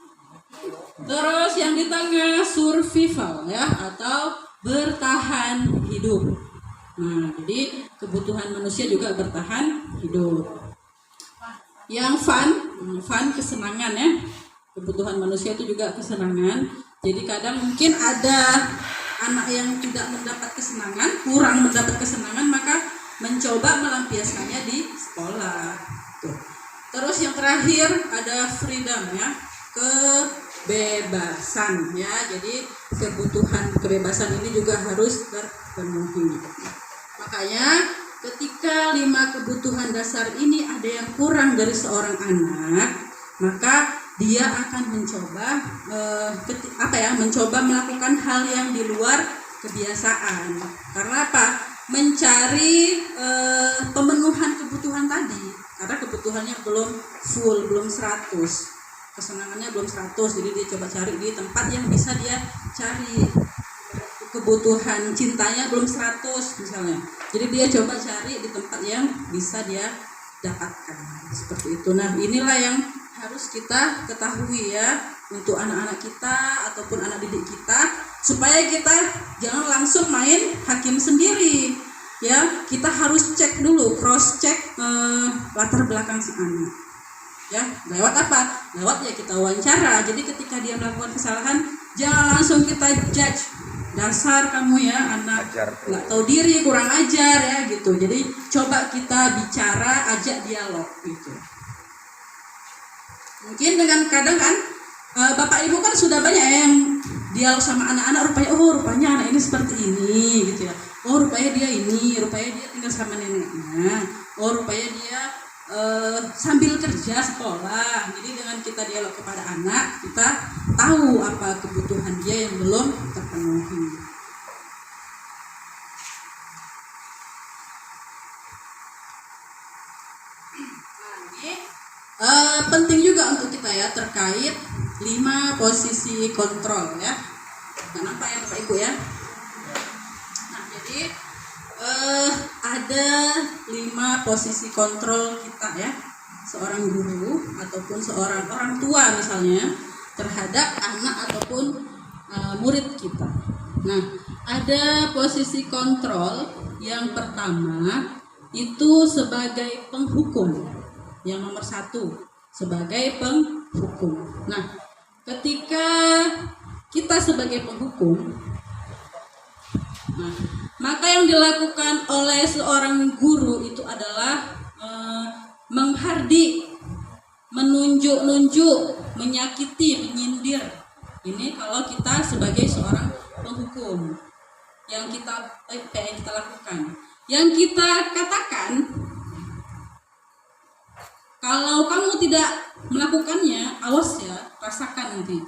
Speaker 1: Terus yang di tengah survival ya, atau bertahan hidup. Nah, jadi kebutuhan manusia juga bertahan hidup. Yang fun kesenangan ya. Kebutuhan manusia itu juga kesenangan. Jadi kadang mungkin ada anak yang tidak mendapat kesenangan, kurang mendapat kesenangan, maka mencoba melampiaskannya di sekolah. Tuh. Terus yang terakhir ada freedom ya, kebebasan ya. Jadi kebutuhan kebebasan ini juga harus terpenuhi. Makanya ketika 5 kebutuhan dasar ini ada yang kurang dari seorang anak, maka dia akan mencoba mencoba melakukan hal yang di luar kebiasaan. Karena apa? Mencari pemenuhan kebutuhan tadi. Karena kebutuhannya belum full, belum 100. Kesenangannya belum 100, jadi dia coba cari di tempat yang bisa dia cari. Kebutuhan cintanya belum 100 misalnya. Jadi dia coba cari di tempat yang bisa dia dapatkan. Seperti itu. Nah, inilah yang harus kita ketahui ya untuk anak-anak kita ataupun anak didik kita, supaya kita jangan langsung main hakim sendiri. Ya, kita harus cek dulu, cross check latar belakang si anak. Ya, lewat apa? Lewat ya kita wawancara. Jadi ketika dia melakukan kesalahan, jangan langsung kita judge. Dasar kamu ya anak nggak tahu diri, kurang ajar ya gitu. Jadi coba kita bicara, ajak dialog gitu. Mungkin dengan kadang kan bapak ibu kan sudah banyak yang dialog sama anak-anak, rupanya anak ini seperti ini gitu ya. Oh rupanya dia ini, rupanya dia tinggal sama neneknya. Oh rupanya dia sambil kerja sekolah. Jadi dengan kita dialog kepada anak, kita tahu apa kebutuhan dia yang belum terpenuhi. Penting juga untuk kita ya terkait 5 posisi kontrol ya. Kenapa ya Bapak Ibu ya? Nah jadi ada 5 posisi kontrol kita ya, seorang guru ataupun seorang orang tua misalnya terhadap anak ataupun murid kita. Nah, ada posisi kontrol yang pertama itu sebagai penghukum, yang nomor 1 sebagai penghukum. Nah, ketika kita sebagai penghukum, nah, maka yang dilakukan oleh seorang guru itu adalah menghardik, menunjuk-nunjuk, menyakiti, menyindir. Ini kalau kita sebagai seorang penghukum yang kita lakukan. Yang kita katakan, kalau kamu tidak melakukannya, awas ya, rasakan nanti.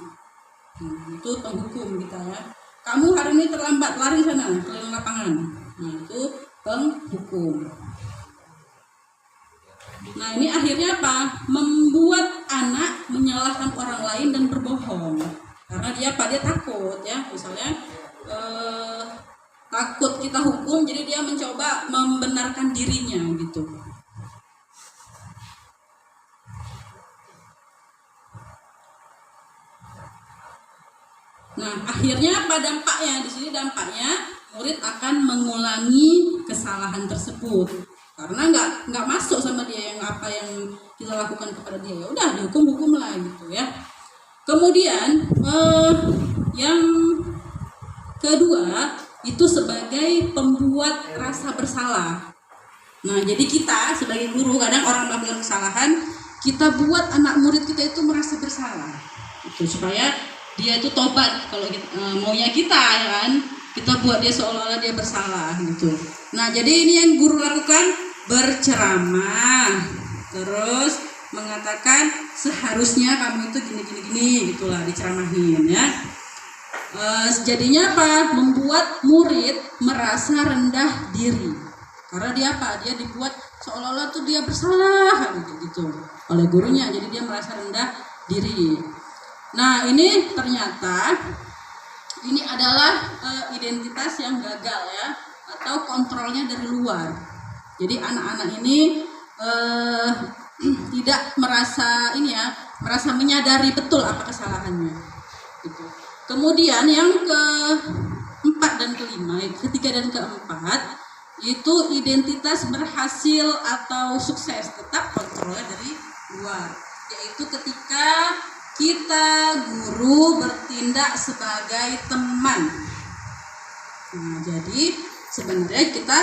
Speaker 1: Itu penghukum kita ya. Kamu hari ini terlambat, lari sana keliling lapangan. Nah, itu penghukum. Nah, ini akhirnya apa? Membuat anak menyalahkan orang lain dan berbohong. Karena dia takut ya. Misalnya takut kita hukum, jadi dia mencoba membenarkan dirinya gitu. Nah, akhirnya apa dampaknya? Di sini dampaknya murid akan mengulangi kesalahan tersebut karena nggak masuk sama dia yang apa yang kita lakukan kepada dia. Ya udah, dihukum lah gitu ya. Kemudian yang kedua itu sebagai pembuat rasa bersalah. Nah, jadi kita sebagai guru kadang orang melakukan kesalahan, kita buat anak murid kita itu merasa bersalah. Itu supaya dia itu tobat kalau kita, maunya kita ya kan, kita buat dia seolah-olah dia bersalah gitu. Nah, jadi ini yang guru lakukan, berceramah, terus mengatakan seharusnya kamu itu gini gitulah, diceramahin ya. Jadinya apa? Membuat murid merasa rendah diri. Karena dia apa? Dia dibuat seolah-olah tuh dia bersalah gitu oleh gurunya. Jadi dia merasa rendah diri. Nah, ini ternyata ini adalah identitas yang gagal ya, atau kontrolnya dari luar. Jadi anak-anak ini tidak merasa merasa menyadari betul apa kesalahannya. Gitu. Kemudian yang keempat dan kelima, ketiga dan keempat itu identitas berhasil atau sukses, tetap kontrolnya dari luar, yaitu ketika kita guru bertindak sebagai teman. Nah, jadi sebenarnya kita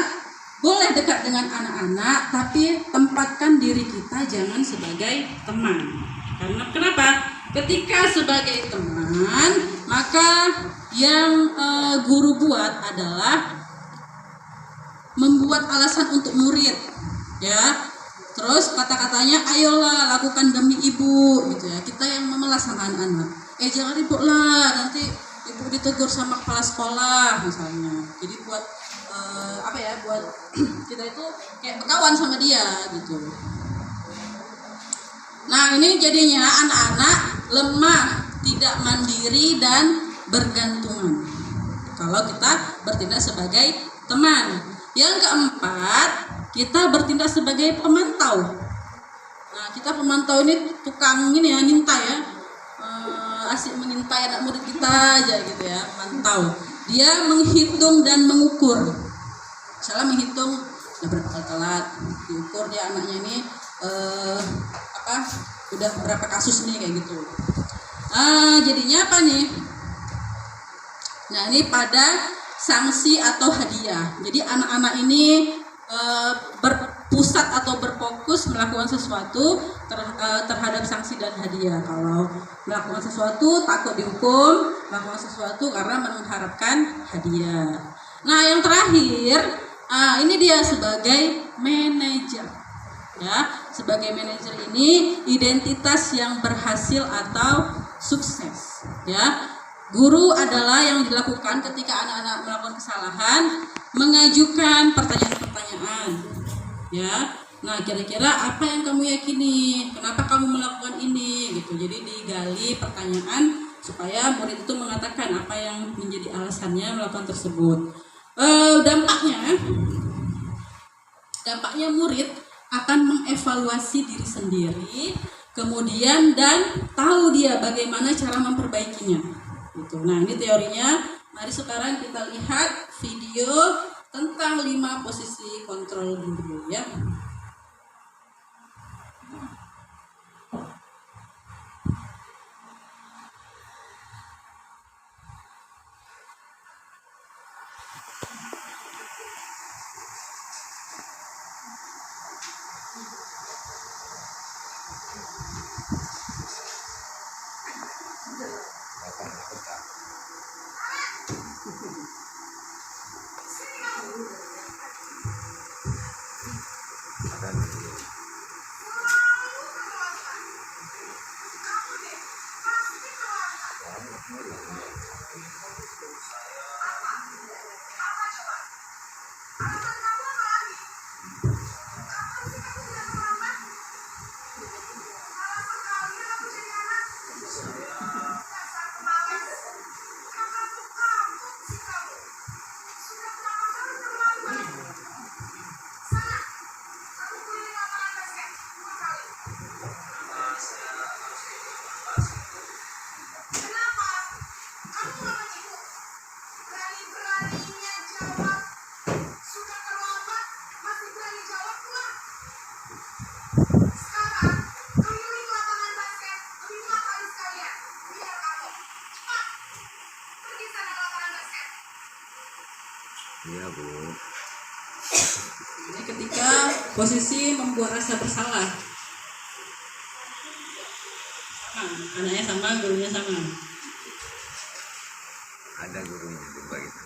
Speaker 1: boleh dekat dengan anak-anak, tapi tempatkan diri kita jangan sebagai teman. Karena kenapa? Ketika sebagai teman, maka yang guru buat adalah membuat alasan untuk murid, ya. Terus kata-katanya, ayolah lakukan demi ibu, gitu ya. Kita yang memelas sama anak-anak. Jangan ribut lah, nanti ibu ditegur sama kepala sekolah misalnya. Jadi buat buat kita itu kayak berkawan sama dia gitu. Nah, ini jadinya anak-anak lemah, tidak mandiri dan bergantungan kalau kita bertindak sebagai teman. Yang keempat, kita bertindak sebagai pemantau. Nah, kita pemantau ini tukang ngintai ya, asik mengintai anak murid kita aja gitu ya, mantau. Dia menghitung dan mengukur. Misalnya menghitung udah berapa kali telat, diukur dia anaknya ini udah berapa kasus nih kayak gitu. Jadinya apa nih? Nah, ini pada sanksi atau hadiah. Jadi anak-anak ini berpusat atau berfokus melakukan sesuatu terhadap sanksi dan hadiah. Kalau melakukan sesuatu takut dihukum, melakukan sesuatu karena mengharapkan hadiah. Nah, yang terakhir, ini dia sebagai manajer. Ya, sebagai manajer ini identitas yang berhasil atau sukses. Ya, guru adalah yang dilakukan ketika anak-anak melakukan kesalahan, mengajukan pertanyaan-pertanyaan. Ya, nah kira-kira apa yang kamu yakini? Kenapa kamu melakukan ini? Gitu. Jadi digali pertanyaan supaya murid itu mengatakan apa yang menjadi alasannya melakukan tersebut. Dampaknya Dampaknya murid akan mengevaluasi diri sendiri, kemudian dan tahu dia bagaimana cara memperbaikinya. Gitu. Nah, ini teorinya. Mari sekarang kita lihat video tentang 5 posisi kontrol guru ya.
Speaker 5: Iya, Bu.
Speaker 1: Ini ketika posisi membuat rasa bersalah. Anaknya sama, gurunya sama.
Speaker 5: Ada gurunya juga gitu.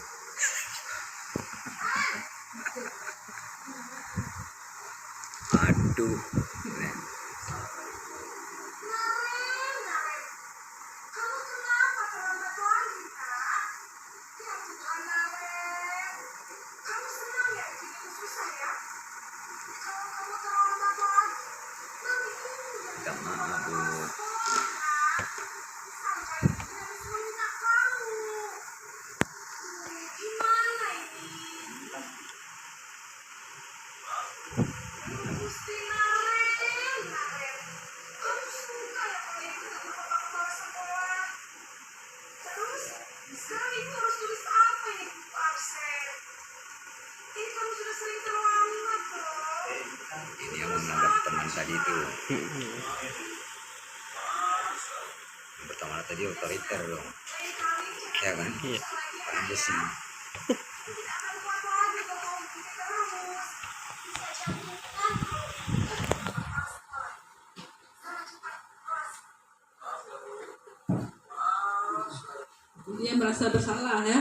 Speaker 5: Aduh. Minta maaf, Bu. Ini yang menganggap teman tadi itu. Yang pertama tadi otoriter dong. Ya kan? Iya. Paling besi.
Speaker 1: Dia merasa bersalah ya.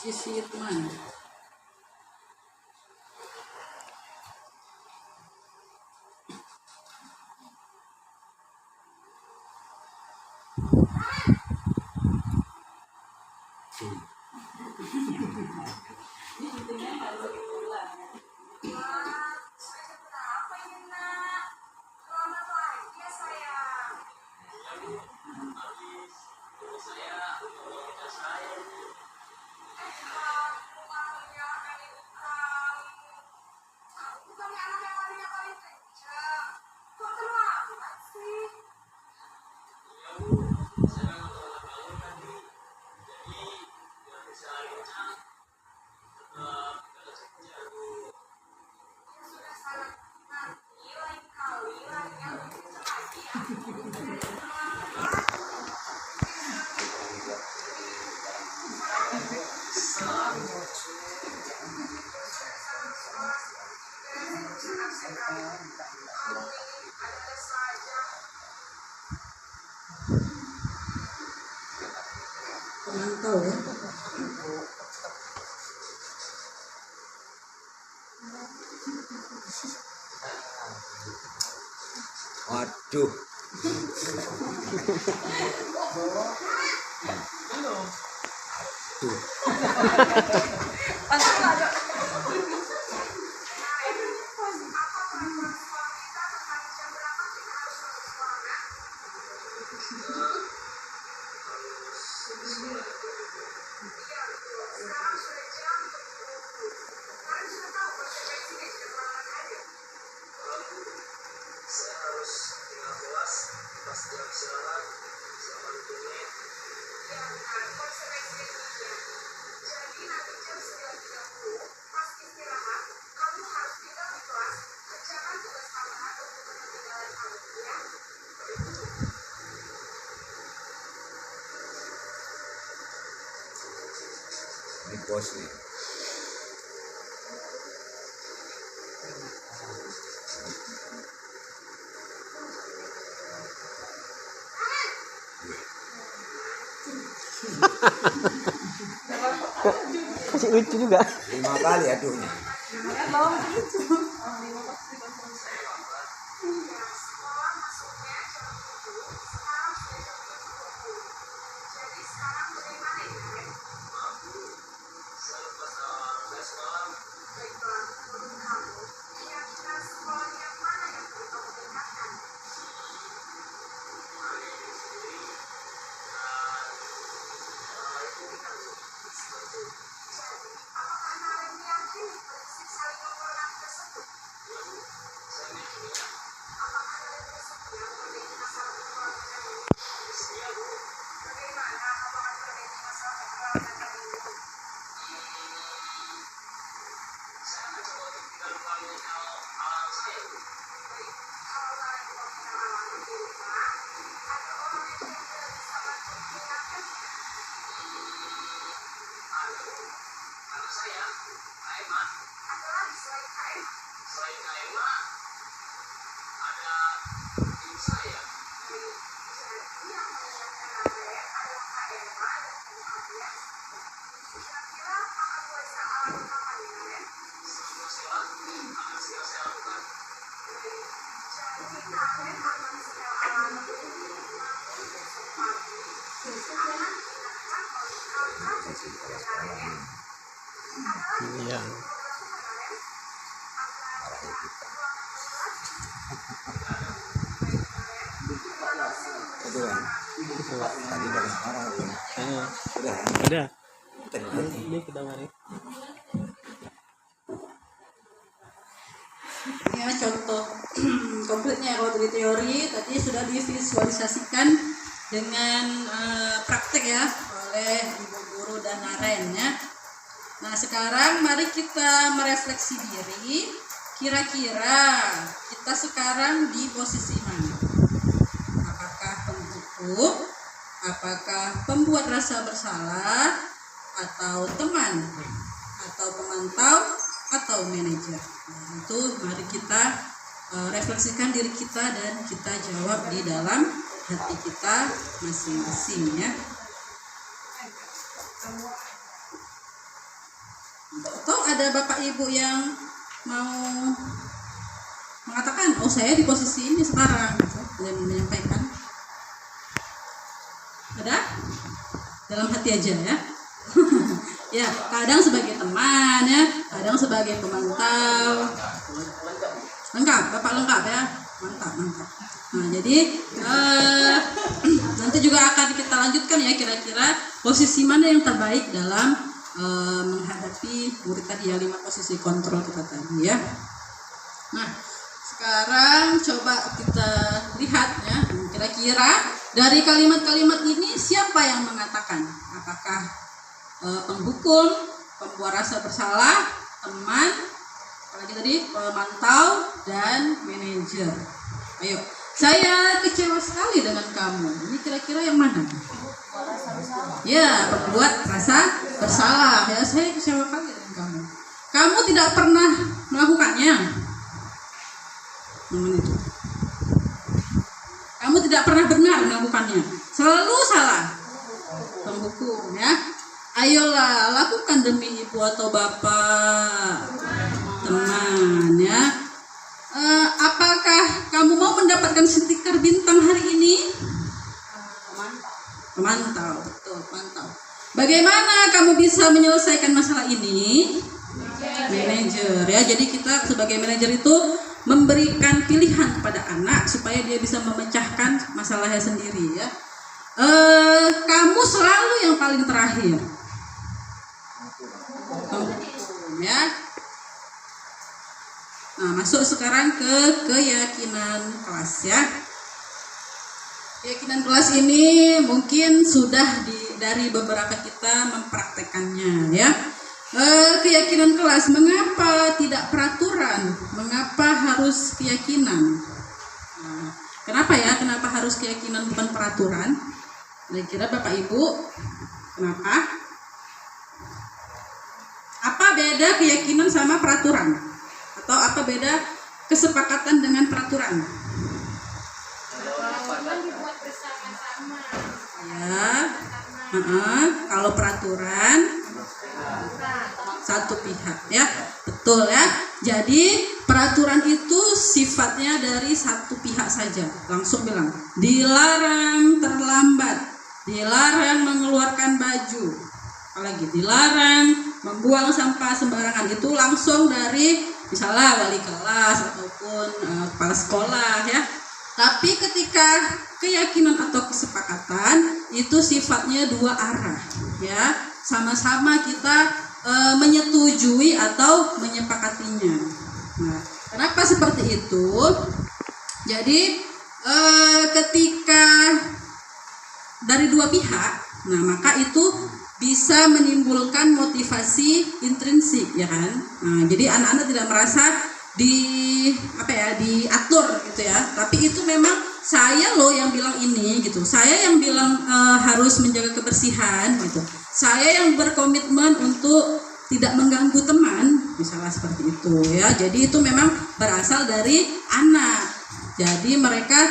Speaker 1: Posisi teman. Pemantau ya.
Speaker 5: Waduh. Ini bos nih.
Speaker 7: Masih lucu juga.
Speaker 5: 5 kali aduhnya.
Speaker 7: Iya.
Speaker 5: Itu kan. Tadi banyak orang tuh. Udah.
Speaker 7: Ada.
Speaker 5: Udah.
Speaker 7: Ini kita mari.
Speaker 1: Ya, contoh konkretnya kalau dari teori tadi sudah divisualisasikan dengan praktek ya oleh ibu guru dan Naren ya. Nah sekarang mari kita merefleksi diri, kira-kira kita sekarang di posisi mana? Apakah penghukum, apakah pembuat rasa bersalah, atau teman, atau pemantau, atau manajer? Nah, itu mari kita refleksikan diri kita dan kita jawab di dalam hati kita masing-masing ya. Atau ada bapak ibu yang mau mengatakan, oh saya di posisi ini sekarang, gitu, dan menyampaikan. Ada? Dalam hati aja ya. Ya, kadang sebagai teman ya, kadang sebagai pemantau. Lengkap, bapak lengkap ya, mantap. Nah jadi nanti juga akan kita lanjutkan ya kira-kira posisi mana yang terbaik dalam menghadapi murid tadi ya 5 posisi kontrol kita tadi ya. Nah sekarang coba kita lihat ya, kira-kira dari kalimat-kalimat ini siapa yang mengatakan? Apakah penghukum, pembuat rasa bersalah, teman, apalagi tadi pemantau dan manajer? Ayo, saya kecewa sekali dengan kamu. Ini kira-kira yang mana? Ya, pembuat rasa bersalah. Ya, saya kecewa sekali dengan kamu. Kamu tidak pernah melakukannya. Itu. Kamu tidak pernah benar melakukannya. Selalu salah. Penghukum ya. Ayolah, lakukan demi ibu atau bapak, teman ya. Apakah kamu mau mendapatkan stiker bintang hari ini? Pemantau, betul, pemantau. Bagaimana kamu bisa menyelesaikan masalah ini? Manajer ya. Jadi kita sebagai manajer itu memberikan pilihan kepada anak supaya dia bisa memecahkan masalahnya sendiri ya. Kamu selalu yang paling terakhir. Ya. Nah, masuk sekarang ke keyakinan kelas ya. Keyakinan kelas ini mungkin sudah dari beberapa kita mempraktekannya ya. Keyakinan kelas, mengapa tidak peraturan? Mengapa harus keyakinan? Nah, kenapa ya? Kenapa harus keyakinan bukan peraturan? Kira-kira Bapak Ibu, kenapa? Apa beda keyakinan sama peraturan? Atau apa beda kesepakatan dengan peraturan?
Speaker 2: Dibuat bersama-sama.
Speaker 1: Ya, kalau peraturan satu pihak ya, betul ya. Jadi peraturan itu sifatnya dari satu pihak saja. Langsung bilang dilarang terlambat, dilarang mengeluarkan baju, apalagi dilarang membuang sampah sembarangan. Itu langsung dari misalnya wali kelas ataupun kepala sekolah ya. Tapi ketika keyakinan atau kesepakatan itu sifatnya dua arah ya, sama-sama kita menyetujui atau menyepakatinya. Nah, kenapa seperti itu? Jadi ketika dari dua pihak, nah maka itu bisa menimbulkan motivasi intrinsik ya kan. Nah, jadi anak-anak tidak merasa diatur gitu ya, tapi itu memang saya loh yang bilang ini gitu, saya yang bilang harus menjaga kebersihan gitu, saya yang berkomitmen untuk tidak mengganggu teman, misalnya seperti itu ya. Jadi itu memang berasal dari anak, jadi mereka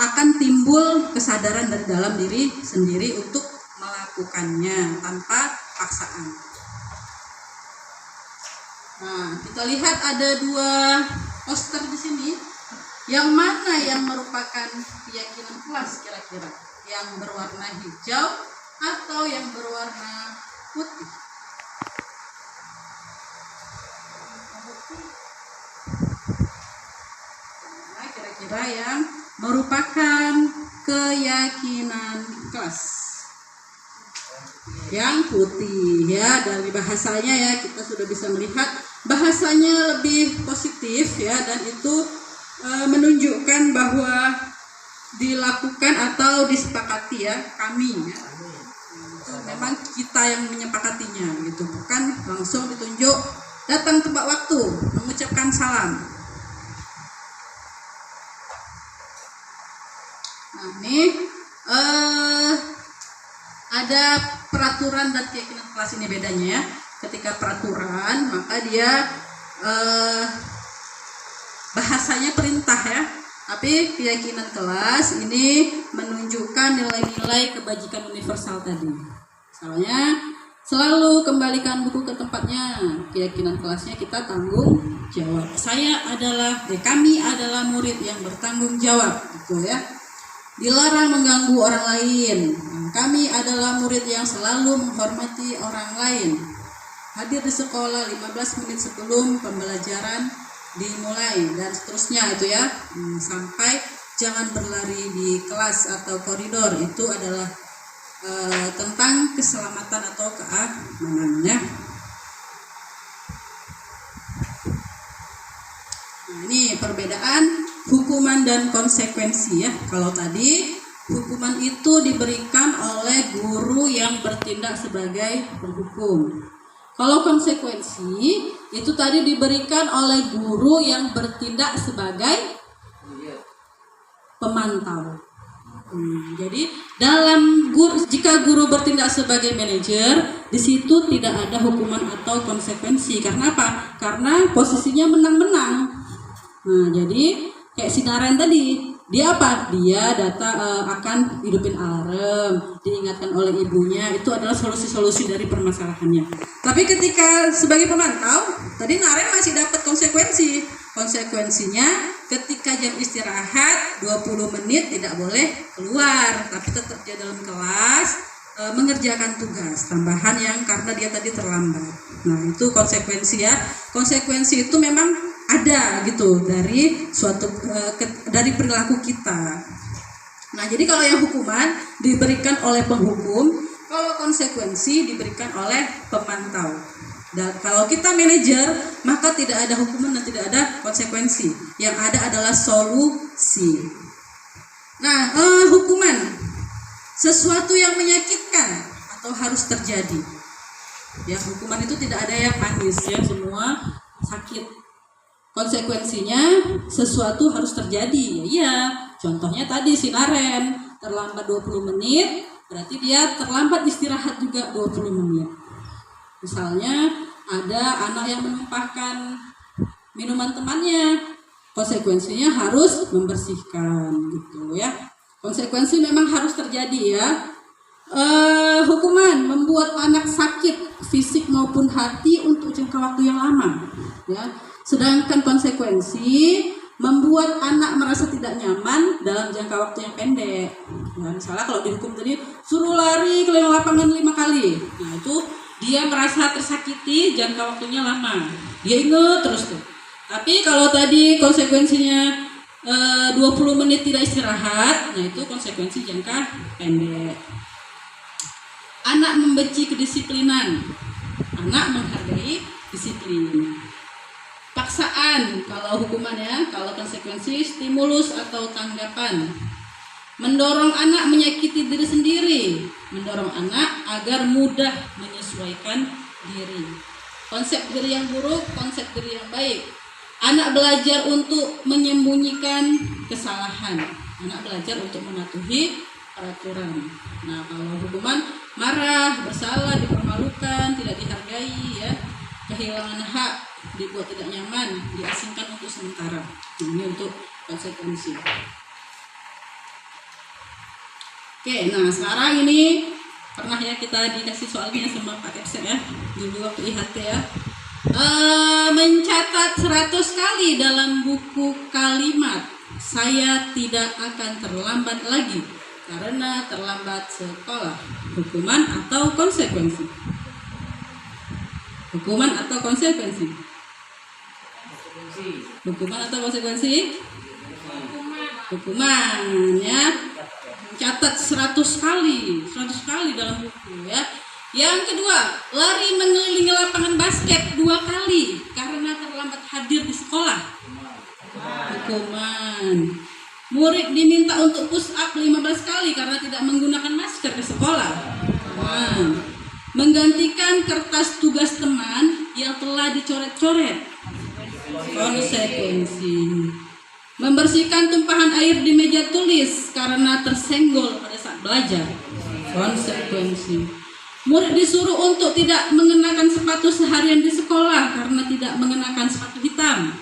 Speaker 1: akan timbul kesadaran dari dalam diri sendiri untuk melakukannya tanpa paksaan. Nah, kita lihat ada dua poster di sini. Yang mana yang merupakan keyakinan kelas kira-kira? Yang berwarna hijau atau yang berwarna putih? Nah, kira-kira yang merupakan keyakinan kelas. Yang putih ya, dari bahasanya ya kita sudah bisa melihat bahasanya lebih positif ya, dan itu menunjukkan bahwa dilakukan atau disepakati ya, kami ya. Memang kita yang menyepakatinya gitu, bukan langsung ditunjuk datang tepat waktu mengucapkan salam. Nah, ini ada peraturan dan keyakinan kelas, ini bedanya ya. Ketika peraturan maka dia bahasanya perintah ya, tapi keyakinan kelas ini menunjukkan nilai-nilai kebajikan universal tadi. Misalnya selalu kembalikan buku ke tempatnya, keyakinan kelasnya kita tanggung jawab. Kami adalah murid yang bertanggung jawab gitu ya. Dilarang mengganggu orang lain. Kami adalah murid yang selalu menghormati orang lain. Hadir di sekolah 15 menit sebelum pembelajaran dimulai, dan seterusnya itu ya. Sampai jangan berlari di kelas atau koridor, itu adalah tentang keselamatan atau keamanannya. Nah, ini perbedaan hukuman dan konsekuensi ya. Kalau tadi hukuman itu diberikan oleh guru yang bertindak sebagai penghukum. Kalau konsekuensi itu tadi diberikan oleh guru yang bertindak sebagai pemantau. Jadi jika guru bertindak sebagai manajer, di situ tidak ada hukuman atau konsekuensi. Karena apa? Karena posisinya menang-menang. Nah, jadi kayak si Naren tadi, dia apa? Dia akan hidupin alarm, diingatkan oleh ibunya, itu adalah solusi-solusi dari permasalahannya. Tapi ketika sebagai pemantau, tadi Naren masih dapat konsekuensi. Konsekuensinya ketika jam istirahat 20 menit tidak boleh keluar, tapi tetap dia dalam kelas mengerjakan tugas tambahan yang karena dia tadi terlambat. Nah, itu konsekuensi ya. Konsekuensi itu memang ada gitu dari dari perilaku kita. Nah, jadi kalau yang hukuman diberikan oleh penghukum, kalau konsekuensi diberikan oleh pemantau. Dan kalau kita manajer, maka tidak ada hukuman dan tidak ada konsekuensi. Yang ada adalah solusi. Nah, hukuman sesuatu yang menyakitkan atau harus terjadi. Ya, hukuman itu tidak ada yang manis ya, semua sakit. Konsekuensinya sesuatu harus terjadi. Ya, contohnya tadi si Naren terlambat 20 menit, berarti dia terlambat istirahat juga 20 menit. Misalnya ada anak yang menumpahkan minuman temannya, konsekuensinya harus membersihkan gitu ya. Konsekuensi memang harus terjadi ya. Hukuman membuat anak sakit fisik maupun hati untuk jangka waktu yang lama ya. Sedangkan konsekuensi membuat anak merasa tidak nyaman dalam jangka waktu yang pendek. Nah, misalnya kalau dihukum tadi suruh lari keliling lapangan 5 kali, nah itu dia merasa tersakiti, jangka waktunya lama, dia ingat terus tuh. Tapi kalau tadi konsekuensinya 20 menit tidak istirahat, nah itu konsekuensi jangka pendek. Anak membenci kedisiplinan, anak menghargai disiplin. Paksaan kalau hukuman ya, kalau konsekuensi stimulus atau tanggapan. Mendorong anak menyakiti diri sendiri, mendorong anak agar mudah menyesuaikan diri. Konsep diri yang buruk, konsep diri yang baik. Anak belajar untuk menyembunyikan kesalahan, anak belajar untuk mematuhi peraturan. Nah, kalau hukuman marah, bersalah, dipermalukan, tidak dihargai ya, kehilangan hak, dibuat tidak nyaman, diasingkan untuk sementara. Ini untuk konsekuensi. Oke, nah sekarang ini pernah ya kita dikasih soalnya sama Pak Epsen ya, dulu waktu IHT ya. Mencatat 100 kali dalam buku kalimat saya tidak akan terlambat lagi karena terlambat sekolah. Hukuman atau konsekuensi? Hukuman atau konsekuensi? Hukuman atau konsekuensi? Hukuman ya. Mencatat 100 kali dalam buku ya. Yang kedua, lari mengelilingi lapangan basket 2 kali karena terlambat hadir di sekolah. Hukuman. Murid diminta untuk push up 15 kali karena tidak menggunakan masker di sekolah. Hukuman. Menggantikan kertas tugas teman yang telah dicoret-coret. Konsekuensi. Membersihkan tumpahan air di meja tulis karena tersenggol pada saat belajar. Konsekuensi. Murid disuruh untuk tidak mengenakan sepatu seharian di sekolah karena tidak mengenakan sepatu hitam.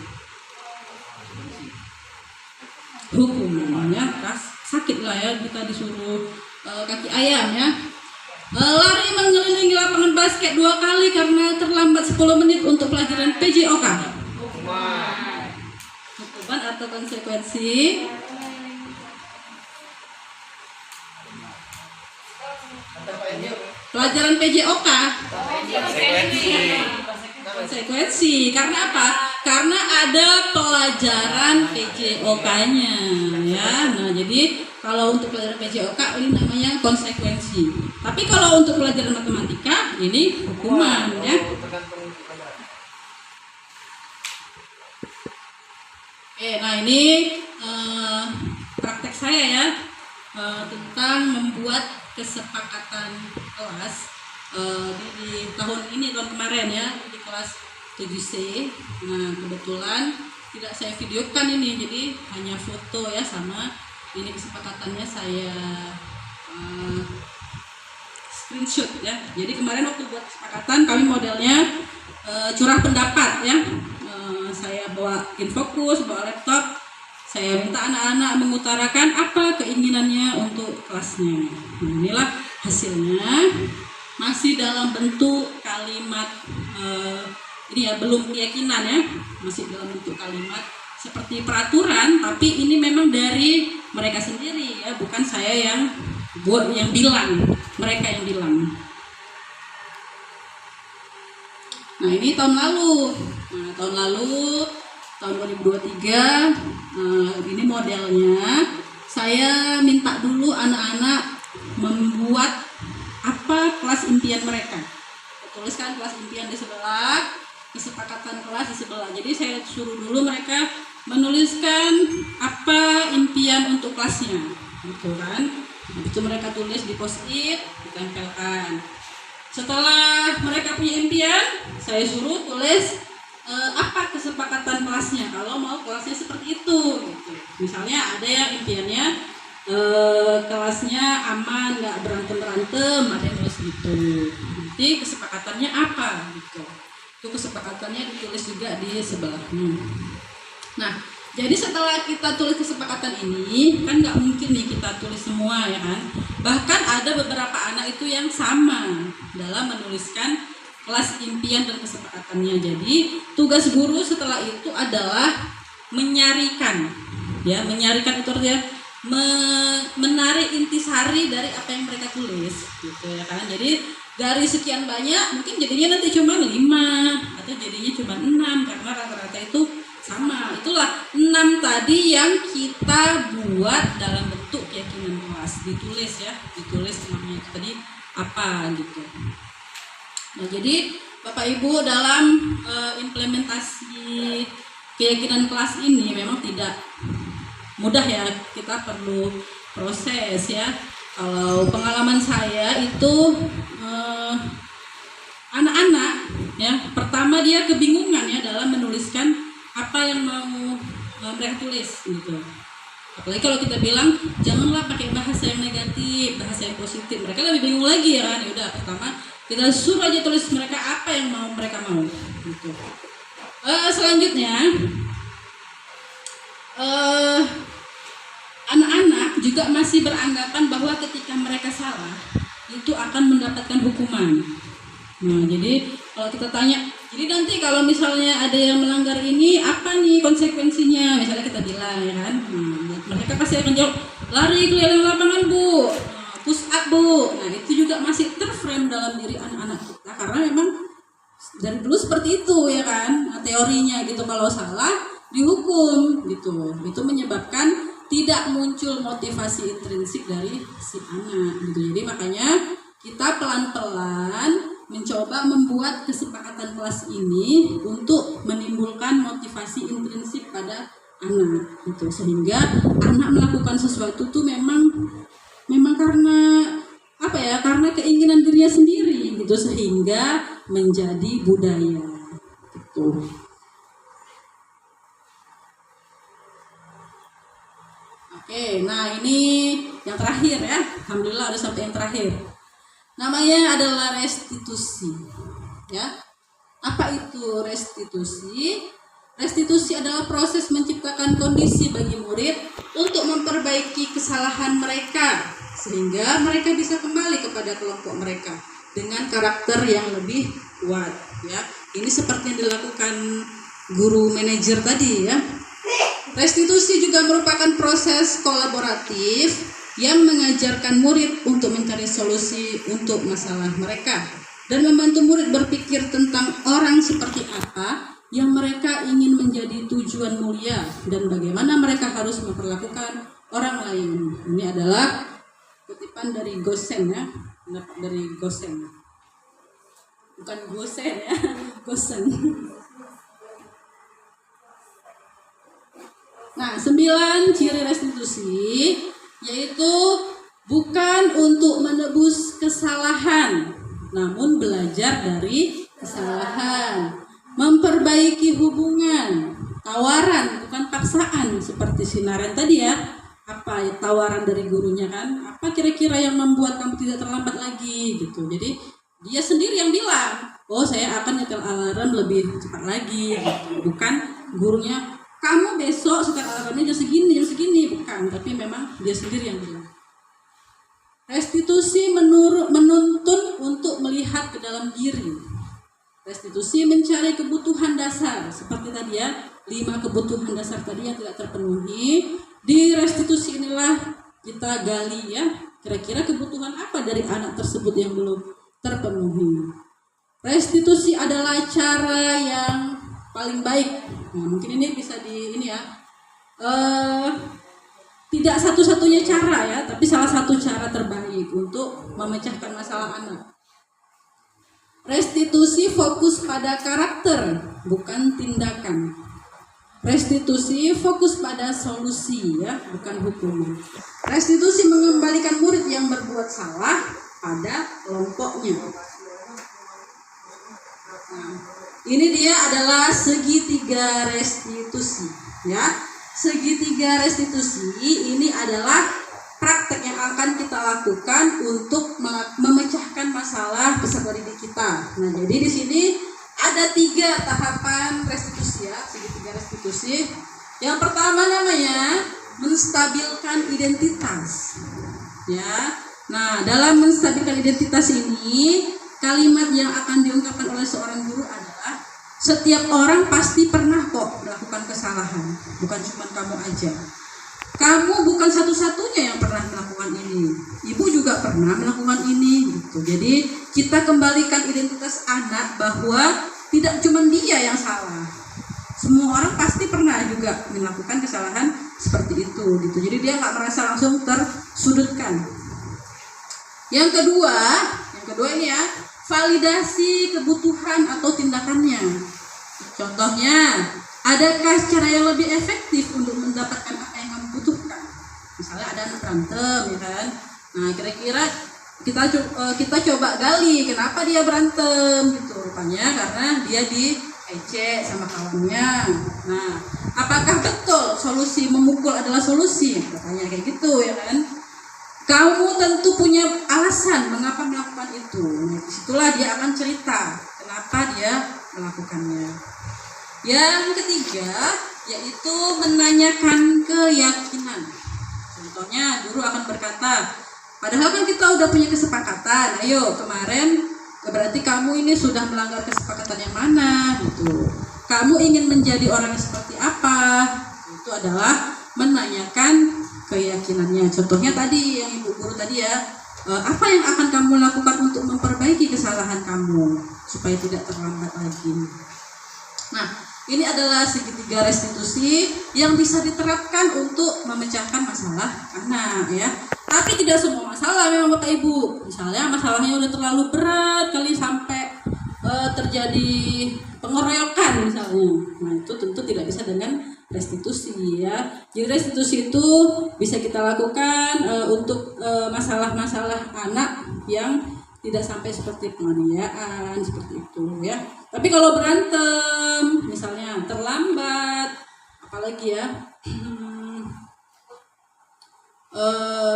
Speaker 1: Hukumannya sakit lah ya, kita disuruh kaki ayam ya. Lari mengelilingi lapangan basket 2 kali karena terlambat 10 menit untuk pelajaran PJOK. Hukuman atau konsekuensi? Pelajaran PJOK. Konsekuensi. Karena apa? Karena ada pelajaran PJOK-nya ya. Nah, jadi kalau untuk pelajaran PJOK ini namanya konsekuensi. Tapi kalau untuk pelajaran matematika ini hukuman ya. Nah ini praktek saya ya, tentang membuat kesepakatan kelas di tahun ini, tahun kemarin ya, di kelas 7C. Nah kebetulan tidak saya videokan ini, jadi hanya foto ya, sama ini kesepakatannya saya screenshot ya. Jadi kemarin waktu buat kesepakatan kami modelnya curah pendapat ya. Saya bawa Infokus, bawa laptop, saya minta anak-anak mengutarakan apa keinginannya untuk kelasnya. Nah, inilah hasilnya, masih dalam bentuk kalimat ini ya, belum keyakinan ya, masih dalam bentuk kalimat seperti peraturan, tapi ini memang dari mereka sendiri ya, bukan saya yang buat, yang bilang, mereka yang bilang. Nah ini tahun lalu. Nah, tahun 2023, ini modelnya. Saya minta dulu anak-anak membuat apa kelas impian mereka. Tuliskan kelas impian di sebelah, kesepakatan kelas di sebelah. Jadi saya suruh dulu mereka menuliskan apa impian untuk kelasnya, gitu kan. Habis itu mereka tulis di post-it, ditempelkan. Setelah mereka punya impian, saya suruh tulis apa kesepakatan kelasnya kalau mau kelasnya seperti itu gitu. Misalnya ada yang impiannya kelasnya aman, nggak berantem, ada yang tulis gitu. Nanti kesepakatannya apa gitu. Itu kesepakatannya ditulis juga di sebelahnya. Nah, jadi setelah kita tulis kesepakatan ini, kan nggak mungkin nih kita tulis semua ya kan. Bahkan ada beberapa anak itu yang sama dalam menuliskan kelas impian dan kesepakatannya. Jadi tugas guru setelah itu adalah menyarikan, ya menyarikan itu artinya menarik intisari dari apa yang mereka tulis, gitu ya kan. Jadi dari sekian banyak mungkin jadinya nanti cuma 5 atau jadinya cuma 6 karena rata-rata itu sama. Itulah 6 tadi yang kita buat dalam bentuk keyakinan kelas, ditulis ya, ditulis namanya itu tadi apa gitu. Nah, jadi Bapak Ibu dalam implementasi keyakinan kelas ini memang tidak mudah ya, kita perlu proses ya. Kalau pengalaman saya itu anak-anak ya, pertama dia kebingungan ya dalam menuliskan apa yang mau mereka tulis gitu. Apalagi kalau kita bilang janganlah pakai bahasa yang negatif, bahasa yang positif, mereka lebih bingung lagi ya kan. Ya udah, pertama kita suruh aja tulis mereka apa yang mereka mau gitu. Selanjutnya anak-anak juga masih beranggapan bahwa ketika mereka salah itu akan mendapatkan hukuman. Nah, jadi kalau kita tanya, jadi nanti kalau misalnya ada yang melanggar ini apa nih konsekuensinya? Misalnya kita bilang ya kan, mereka pasti akan jawab lari keliling lapangan bu, push up bu. Nah, itu juga masih terframe dalam diri anak-anak kita karena memang dari dulu seperti itu ya kan, teorinya gitu, kalau salah dihukum gitu. Itu menyebabkan tidak muncul motivasi intrinsik dari si anak gitu. Jadi makanya kita pelan-pelan mencoba membuat kesepakatan kelas ini untuk menimbulkan motivasi intrinsik pada anak gitu, sehingga anak melakukan sesuatu tuh memang karena apa ya, karena keinginan dirinya sendiri gitu, sehingga menjadi budaya gitu. Oke, nah ini yang terakhir ya, alhamdulillah udah sampai yang terakhir. Namanya adalah restitusi. Ya. Apa itu restitusi? Restitusi adalah proses menciptakan kondisi bagi murid untuk memperbaiki kesalahan mereka sehingga mereka bisa kembali kepada kelompok mereka dengan karakter yang lebih kuat, ya. Ini seperti yang dilakukan guru manajer tadi ya. Restitusi juga merupakan proses kolaboratif yang mengajarkan murid untuk mencari solusi untuk masalah mereka dan membantu murid berpikir tentang orang seperti apa yang mereka ingin menjadi tujuan mulia dan bagaimana mereka harus memperlakukan orang lain. Ini adalah kutipan dari Gosen ya, dari Gosen. Bukan Gosen ya, Gosen. Nah, 9 ciri restitusi yaitu bukan untuk menebus kesalahan, namun belajar dari kesalahan, memperbaiki hubungan, tawaran bukan paksaan seperti Sinaren tadi ya. Apa tawaran dari gurunya kan? Apa kira-kira yang membuat kamu tidak terlambat lagi gitu. Jadi dia sendiri yang bilang, oh saya akan nyetel alarm lebih cepat lagi gitu. Bukan gurunya, kamu besok setel alarmnya jam segini, bukan, tapi memang dia sendiri yang bilang. Restitusi menuntun untuk melihat ke dalam diri. Restitusi mencari kebutuhan dasar, seperti tadi ya, 5 kebutuhan dasar tadi yang tidak terpenuhi. Di restitusi inilah kita gali ya, kira-kira kebutuhan apa dari anak tersebut yang belum terpenuhi. Restitusi adalah cara yang paling baik. Nah, mungkin ini bisa tidak satu-satunya cara ya, tapi salah satu cara terbaik untuk memecahkan masalah anak. Restitusi fokus pada karakter, bukan tindakan. Restitusi fokus pada solusi ya, bukan hukuman. Restitusi mengembalikan murid yang berbuat salah pada kelompoknya. Nah, ini dia adalah segitiga restitusi ya. Segitiga restitusi ini adalah praktek yang akan kita lakukan untuk memecahkan masalah peserta didik kita. Nah, jadi di sini ada 3 tahapan restitusi ya, segitiga restitusi. Yang pertama namanya menstabilkan identitas. Ya. Nah, dalam menstabilkan identitas ini, kalimat yang akan diungkapkan oleh seorang guru adalah setiap orang pasti pernah kok melakukan kesalahan, bukan cuma kamu aja. Kamu bukan satu-satunya yang pernah melakukan ini. Ibu juga pernah melakukan ini gitu. Jadi kita kembalikan identitas anak bahwa tidak cuma dia yang salah. Semua orang pasti pernah juga melakukan kesalahan seperti itu gitu. Jadi dia nggak merasa langsung tersudutkan. Yang kedua ini ya, validasi kebutuhan atau tindakannya. Contohnya, adakah cara yang lebih efektif untuk mendapatkan apa yang kamu butuhkan? Misalnya ada anak berantem, ya kan? Nah, kira-kira kita coba gali kenapa dia berantem gitu. Rupanya karena dia diejek sama kawannya. Nah, apakah betul solusi memukul adalah solusi? Katanya kayak gitu, ya kan? Kamu tentu punya alasan mengapa melakukan itu. Nah, disitulah dia akan cerita kenapa dia melakukannya. Yang ketiga yaitu menanyakan keyakinan. Contohnya guru akan berkata, padahal kan kita udah punya kesepakatan. Ayo kemarin berarti kamu ini sudah melanggar kesepakatan yang mana gitu. Kamu ingin menjadi orang yang seperti apa? Itu adalah menanyakan keyakinannya. Contohnya tadi yang ibu guru tadi ya, apa yang akan kamu lakukan untuk memperbaiki kesalahan kamu supaya tidak terlambat lagi. Nah, ini adalah segitiga restitusi yang bisa diterapkan untuk memecahkan masalah anak ya. Tapi tidak semua masalah memang Bapak Ibu. Misalnya masalahnya udah terlalu berat kali sampai terjadi pengeroyokan misalnya. Nah, itu tentu tidak bisa dengan restitusi ya. Jadi restitusi itu bisa kita lakukan untuk masalah-masalah anak yang tidak sampai seperti penganiayaan seperti itu ya. Tapi kalau berantem misalnya terlambat, apalagi ya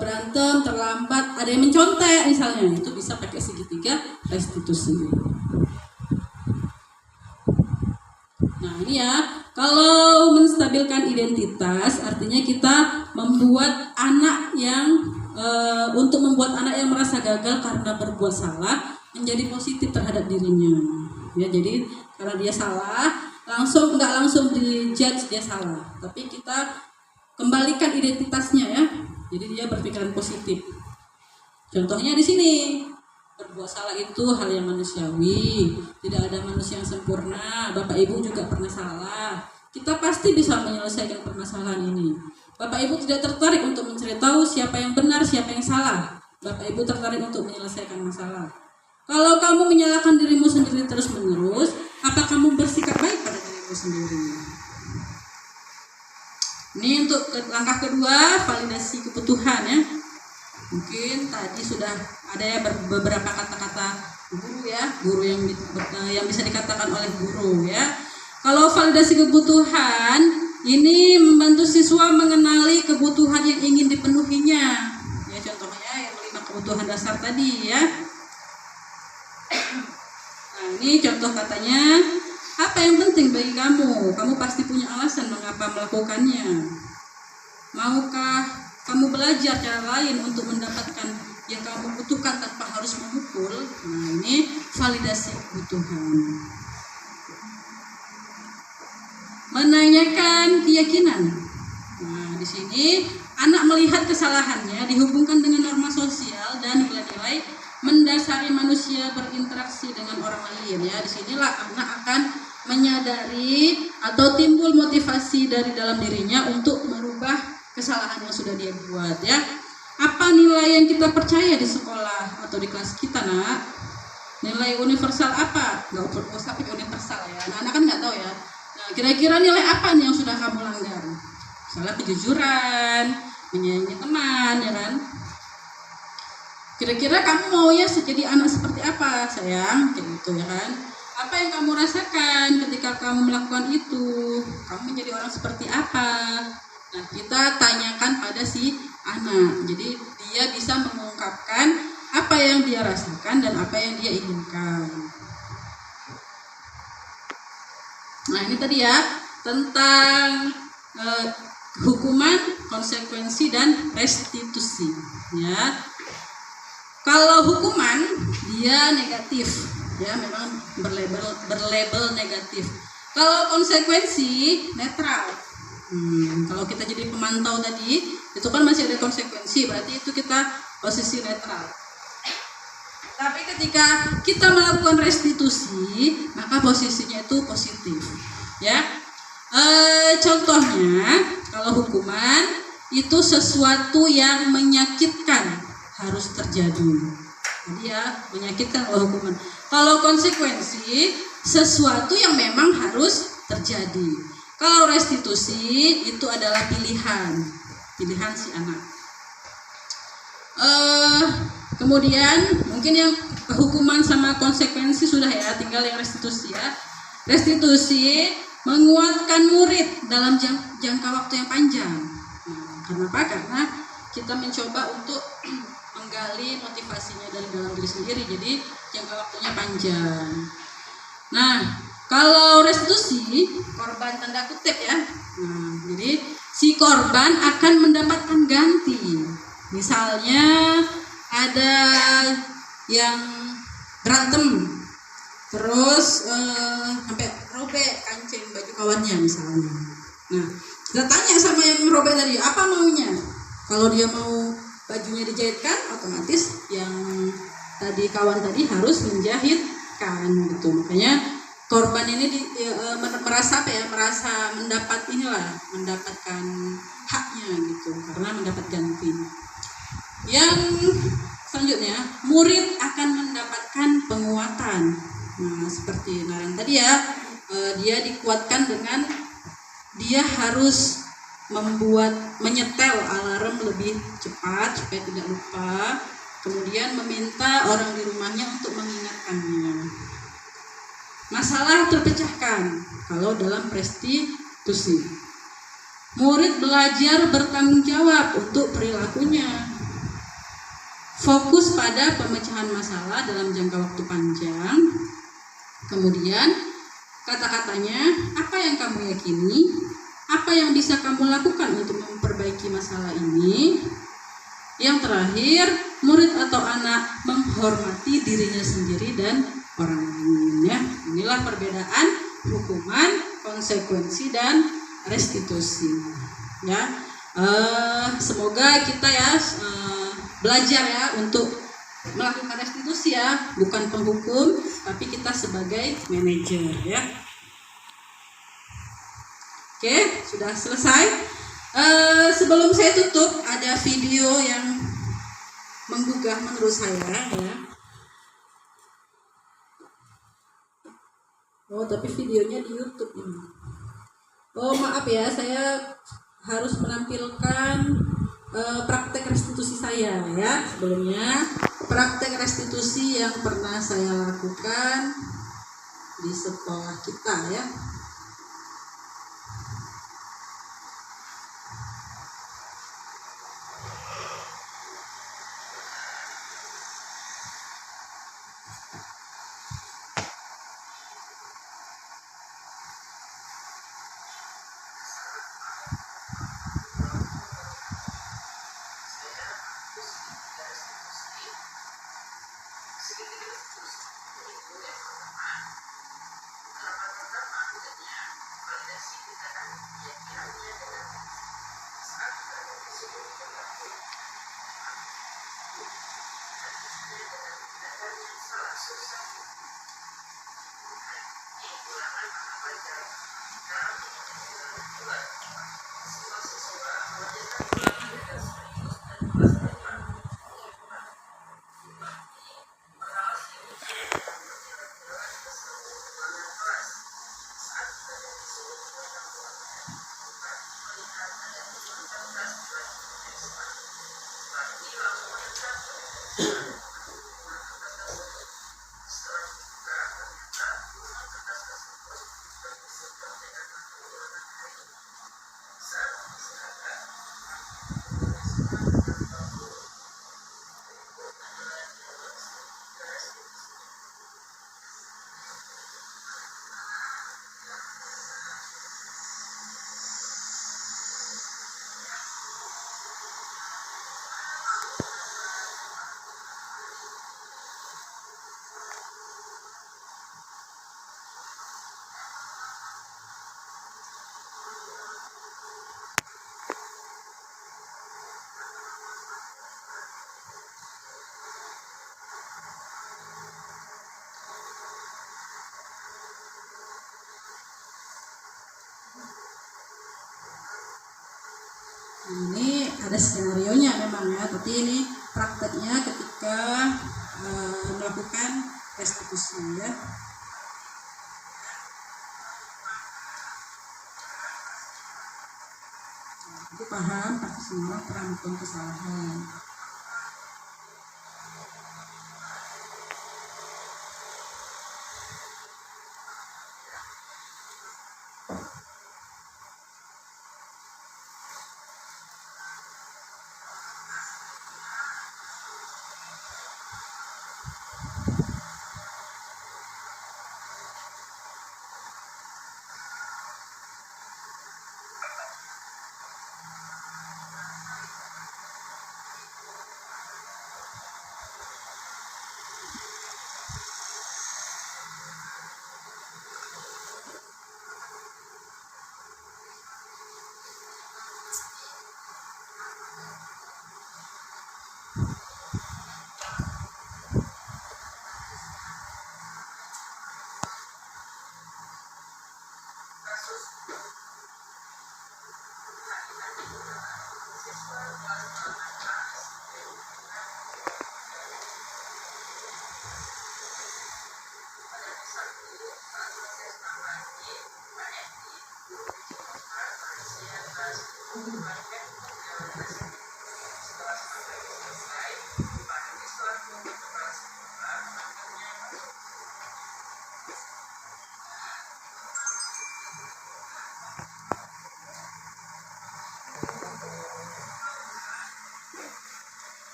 Speaker 1: berantem terlambat, ada yang mencontek misalnya, itu bisa pakai segitiga restitusi. Nah ini ya, kalau menstabilkan identitas artinya kita membuat anak yang untuk membuat anak yang merasa gagal karena berbuat salah menjadi positif terhadap dirinya. Ya, jadi karena dia salah, nggak langsung dijudge dia salah, tapi kita kembalikan identitasnya ya. Jadi dia berpikiran positif. Contohnya di sini, berbuat salah itu hal yang manusiawi, tidak ada manusia yang sempurna. Bapak Ibu juga pernah salah. Kita pasti bisa menyelesaikan permasalahan ini. Bapak Ibu tidak tertarik untuk mencari tahu siapa yang benar, siapa yang salah. Bapak Ibu tertarik untuk menyelesaikan masalah. Kalau kamu menyalahkan dirimu sendiri terus-menerus, apa kamu bersikap baik pada dirimu sendiri? Ini untuk langkah kedua, validasi kebutuhan ya. Mungkin tadi sudah ada ya beberapa kata-kata guru ya, guru yang bisa dikatakan oleh guru ya. Kalau validasi kebutuhan ini membantu siswa mengenali kebutuhan yang ingin dipenuhinya. Ya contohnya yang 5 kebutuhan dasar tadi ya. Nah ini contoh katanya, apa yang penting bagi kamu? Kamu pasti punya alasan mengapa melakukannya. Maukah kamu belajar cara lain untuk mendapatkan yang kamu butuhkan tanpa harus memukul? Nah ini validasi kebutuhan. Menanyakan keyakinan. Nah di sini anak melihat kesalahannya dihubungkan dengan norma sosial dan nilai-nilai mendasari manusia berinteraksi dengan orang lain ya. Disinilah anak akan menyadari atau timbul motivasi dari dalam dirinya untuk merubah kesalahan yang sudah dia buat ya. Apa nilai yang kita percaya di sekolah atau di kelas kita nak? Nilai universal apa? Nggak usah pakai universal ya. Anak-anak kan nggak tahu ya. Nah, kira-kira nilai apa nih yang sudah kamu langgar? Misalnya kejujuran, menyayangi teman, ya kan? Kira-kira kamu maunya jadi anak seperti apa, sayang? Kayak gitu, ya kan? Apa yang kamu rasakan ketika kamu melakukan itu? Kamu menjadi orang seperti apa? Nah, kita tanyakan pada si anak. Jadi dia bisa mengungkapkan apa yang dia rasakan dan apa yang dia inginkan. Nah, ini tadi ya tentang hukuman, konsekuensi dan restitusi. Ya, kalau hukuman dia negatif, ya memang berlabel negatif. Kalau konsekuensi netral. Kalau kita jadi pemantau tadi, itu kan masih ada konsekuensi, berarti itu kita posisi netral. Tapi ketika kita melakukan restitusi, maka posisinya itu positif. Ya, contohnya kalau hukuman itu sesuatu yang menyakitkan harus terjadi. Jadi ya menyakitkan kalau hukuman. Kalau konsekuensi sesuatu yang memang harus terjadi. Kalau restitusi itu adalah pilihan si anak. Kemudian mungkin yang hukuman sama konsekuensi sudah ya, tinggal yang restitusi ya. Restitusi menguatkan murid dalam jangka waktu yang panjang. Kenapa? Karena kita mencoba untuk menggali motivasinya dari dalam diri sendiri, jadi jangka waktunya panjang. Nah, kalau restitusi, korban tanda kutip ya. Nah, jadi si korban akan mendapatkan ganti. Misalnya ada yang berantem, terus sampai robek kancing baju kawannya misalnya. Nah, kita tanya sama yang robek tadi, apa maunya? Kalau dia mau bajunya dijahitkan, otomatis yang tadi kawan tadi harus menjahitkan gitu. Makanya korban ini merasa mendapatkan haknya gitu, karena mendapat ganti. Yang selanjutnya, murid akan mendapatkan penguatan. Nah, seperti Naren tadi ya, dia dikuatkan dengan dia harus menyetel alarm lebih cepat supaya tidak lupa, kemudian meminta orang di rumahnya untuk mengingatkannya. Masalah terpecahkan kalau dalam restitusi. Murid belajar bertanggung jawab untuk perilakunya. Fokus pada pemecahan masalah dalam jangka waktu panjang. Kemudian kata-katanya, apa yang kamu yakini? Apa yang bisa kamu lakukan untuk memperbaiki masalah ini? Yang terakhir, murid atau anak menghormati dirinya sendiri dan orang lain. Ya, inilah perbedaan hukuman, konsekuensi dan restitusi. Ya, semoga kita ya belajar ya untuk melakukan restitusi ya, bukan penghukum, tapi kita sebagai manajer ya. Oke, sudah selesai. Sebelum saya tutup, ada video yang menggugah menurut saya ya. Oh, tapi videonya di YouTube ini. Oh, maaf ya, saya harus menampilkan praktek restitusi saya ya. Sebelumnya, praktek restitusi yang pernah saya lakukan di sekolah kita ya. Ini ada skenario-nya memang ya, tapi ini prakteknya ketika melakukan restitusi ya. Itu paham, pasti semua pernah melakukan kesalahan.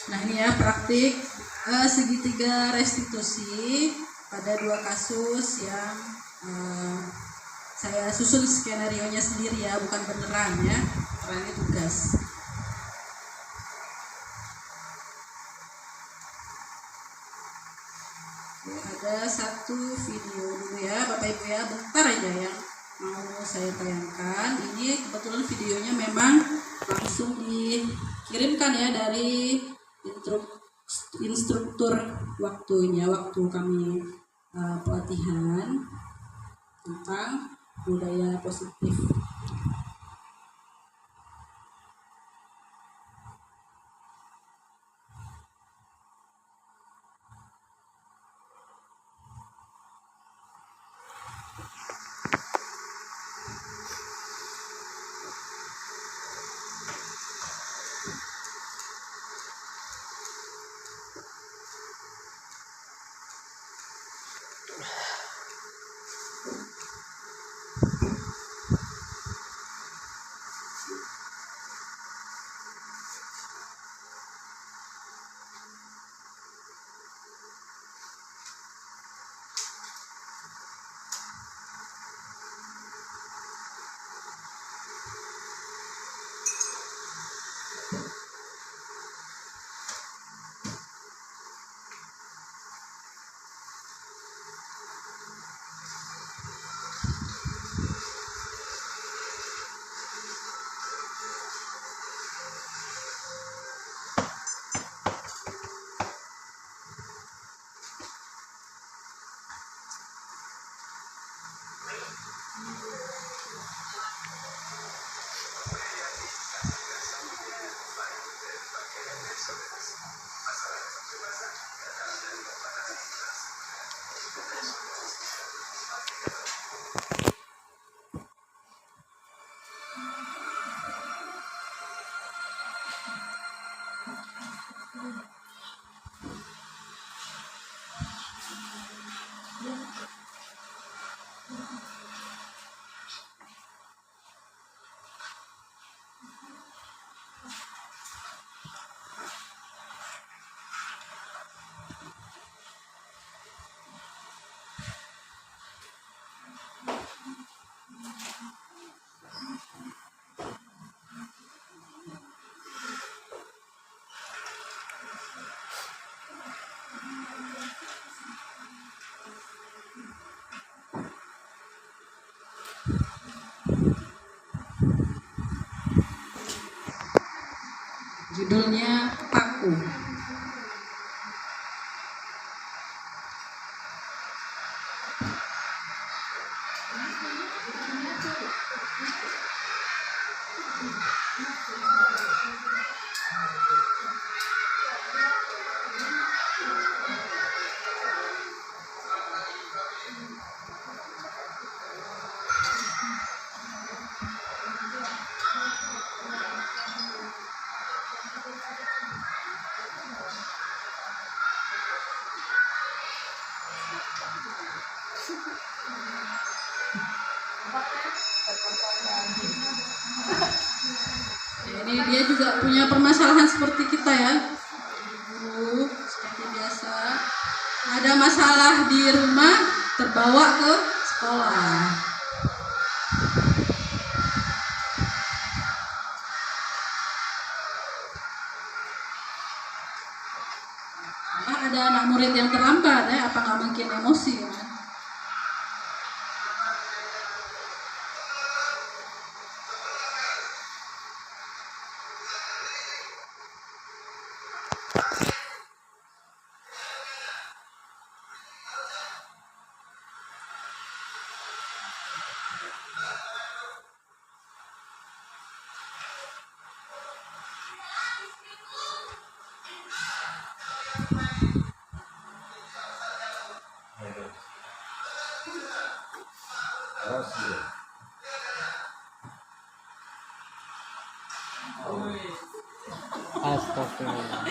Speaker 1: Nah ini ya praktik segitiga restitusi pada dua kasus yang saya susun skenario-nya sendiri ya, bukan beneran ya, karena ini tugas. Oke, ada satu video dulu ya Bapak Ibu ya, bentar aja yang mau saya tayangkan. Ini kebetulan videonya memang langsung dikirimkan ya dari instruktur waktunya, waktu kami pelatihan tentang budaya positif. Judulnya Paku. Jadi dia juga punya permasalahan seperti kita ya. Seperti biasa. Ada masalah di rumah, terbawa ke sekolah. Ada anak murid yang terlambat ya, apa nggak mungkin emosi ya?
Speaker 7: Astagfirullah.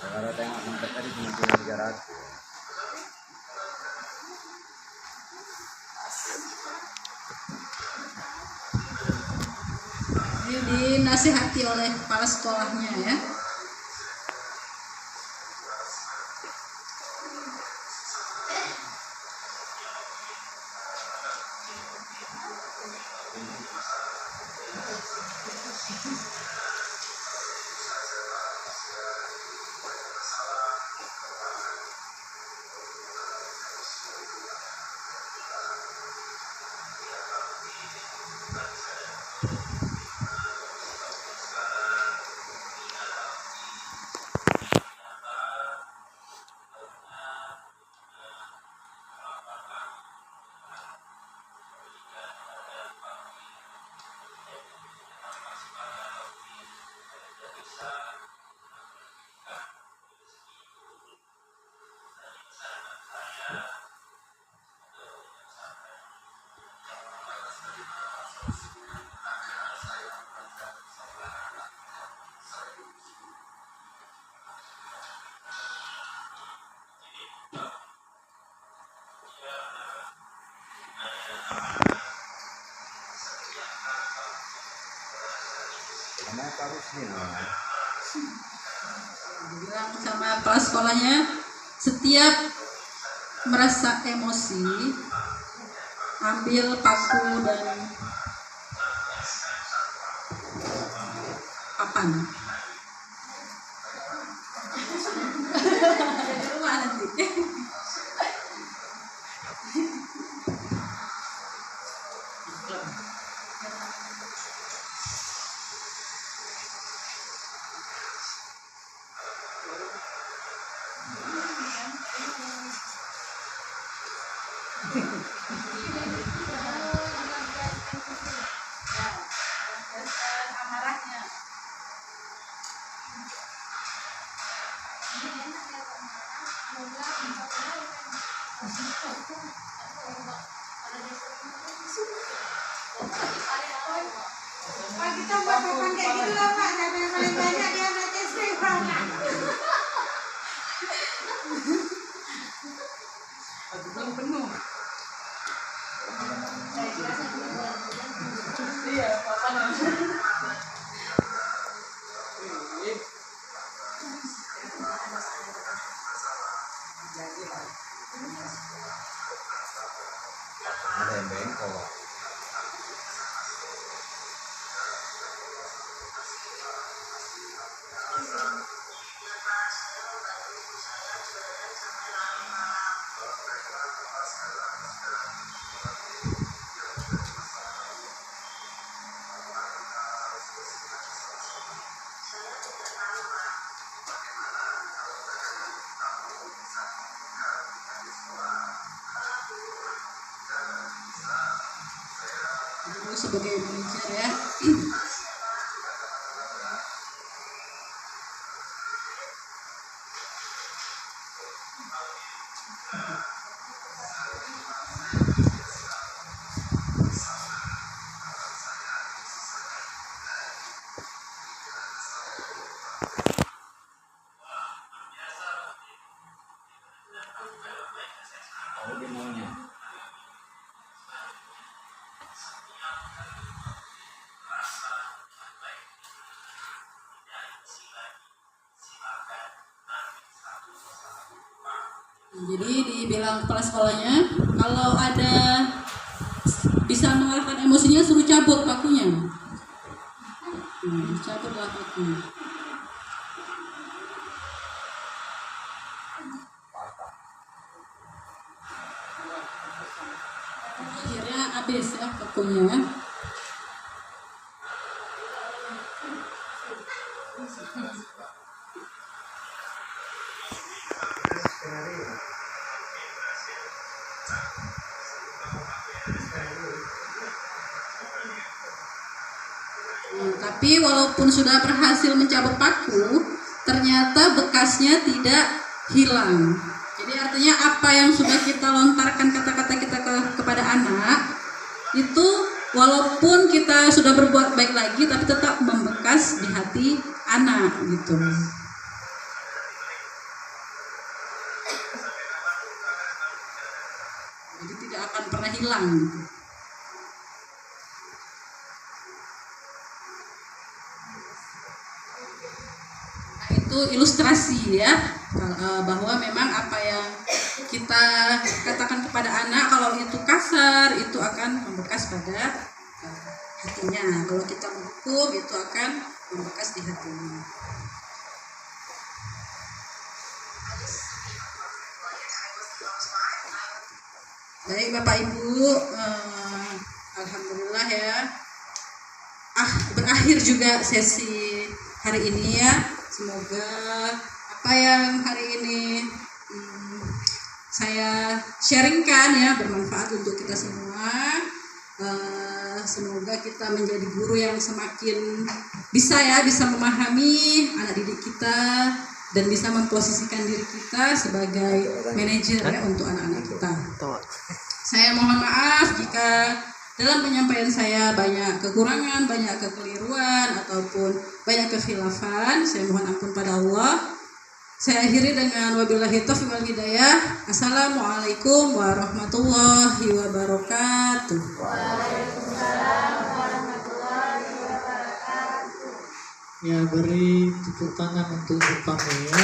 Speaker 5: Kalau tengok sampai tadi cuma 300.
Speaker 1: Ini dinasihati oleh kepala sekolahnya ya. Bilang sama kepala sekolahnya, setiap merasa emosi ambil paku dan papan. Di rumah nanti. Amarahnya.
Speaker 2: Pak kita buat papan kayak gitu lah Pak. Siapa yang paling banyak dia naik es krim Pak.
Speaker 5: Ada yang bengkok.
Speaker 1: Dulu sebagai manajer ya.
Speaker 5: Oh, dia maunya.
Speaker 1: Jadi dibilang kepala sekolahnya, kalau ada bisa mengalahkan emosinya suruh cabut pakunya. Cabutlah pakunya. Akhirnya habis ya pakunya. Tapi walaupun sudah berhasil mencabut paku, ternyata bekasnya tidak hilang. Jadi artinya apa yang sudah kita lontarkan kata-kata kita kepada anak, itu walaupun kita sudah berbuat baik lagi, tapi tetap membekas di hati anak gitu. Jadi tidak akan pernah hilang gitu. Itu ilustrasi ya, bahwa memang apa yang kita katakan kepada anak kalau itu kasar itu akan membekas pada hatinya. Kalau kita menghukum itu akan membekas di hatinya. Baik Bapak Ibu, alhamdulillah ya. Berakhir juga sesi hari ini ya. Semoga apa yang hari ini saya sharingkan ya bermanfaat untuk kita semua. Semoga kita menjadi guru yang semakin bisa memahami anak didik kita dan bisa memposisikan diri kita sebagai manajer ya untuk anak-anak kita. Saya mohon maaf jika dalam penyampaian saya banyak kekurangan, banyak kekeliruan, ataupun banyak kekhilafan. Saya mohon ampun pada Allah. Saya akhiri dengan wabillahi taufiq wal hidayah. Assalamualaikum warahmatullahi wabarakatuh.
Speaker 2: Waalaikumsalam warahmatullahi wabarakatuh.
Speaker 6: Ya, beri tepuk tangan untuk Bapak ya.